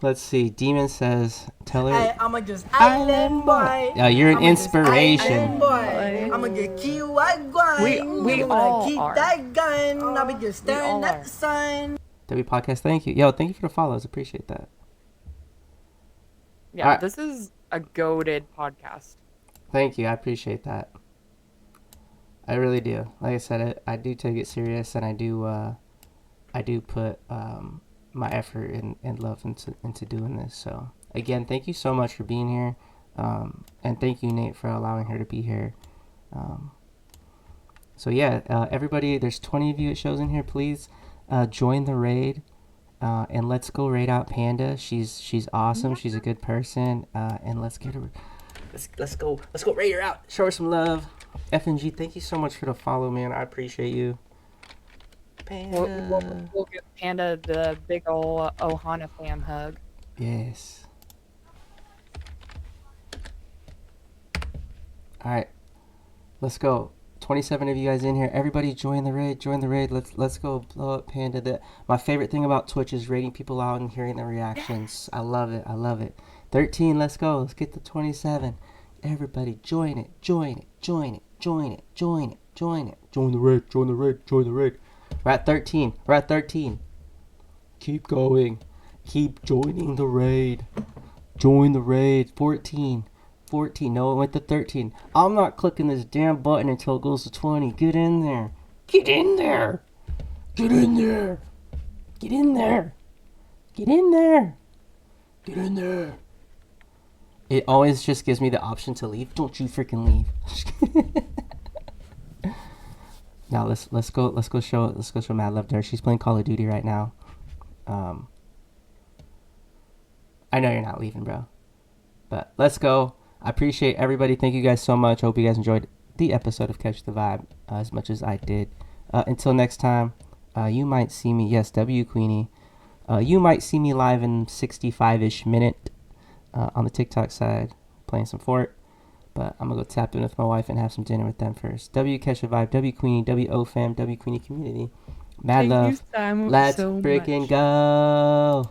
Let's see. Demon says, tell her. Hey, I'ma just island boy. You're an inspiration. I'ma get key white grind. We all keep are. that gun. I'll be just staring at the sun. W Podcast, thank you. Yo, thank you for the follows. Appreciate that. Yeah, This is a goated podcast. Thank you. I appreciate that. I really do. Like I said, I do take it serious, and I do put my effort and love into doing this. So again, thank you so much for being here, and thank you, Nate, for allowing her to be here. So yeah, everybody, there's 20 of you it shows in here. Please join the raid, and let's go raid out Panda. She's awesome. She's a good person, and let's get her. Let's go raid her out. Show her some love. FNG, thank you so much for the follow, man. I appreciate you. Panda. We'll give Panda the big ol' Ohana fam hug. Yes. All right, let's go. 27 of you guys in here. Everybody join the raid. Let's go blow up Panda. My favorite thing about Twitch is raiding people out and hearing their reactions. I love it. 13, let's go. Let's get to 27. Everybody join it. Join the raid. We're at 13. Keep going. Keep joining the raid. Join the raid. 14. No, it went to 13. I'm not clicking this damn button until it goes to 20. Get in there. It always just gives me the option to leave. Don't you freaking leave. Now let's go show Mad Love there. She's playing Call of Duty right now. I know you're not leaving, bro. But let's go. I appreciate everybody. Thank you guys so much. I hope you guys enjoyed the episode of Catch the Vibe as much as I did. Until next time, you might see me. Yes, W Queenie. You might see me live in 65-ish minute on the TikTok side playing some Fort. But I'm going to go tap in with my wife and have some dinner with them first. W Catch the Vibe, W Queenie, W fam, W Queenie community. Mad love. Let's freaking go.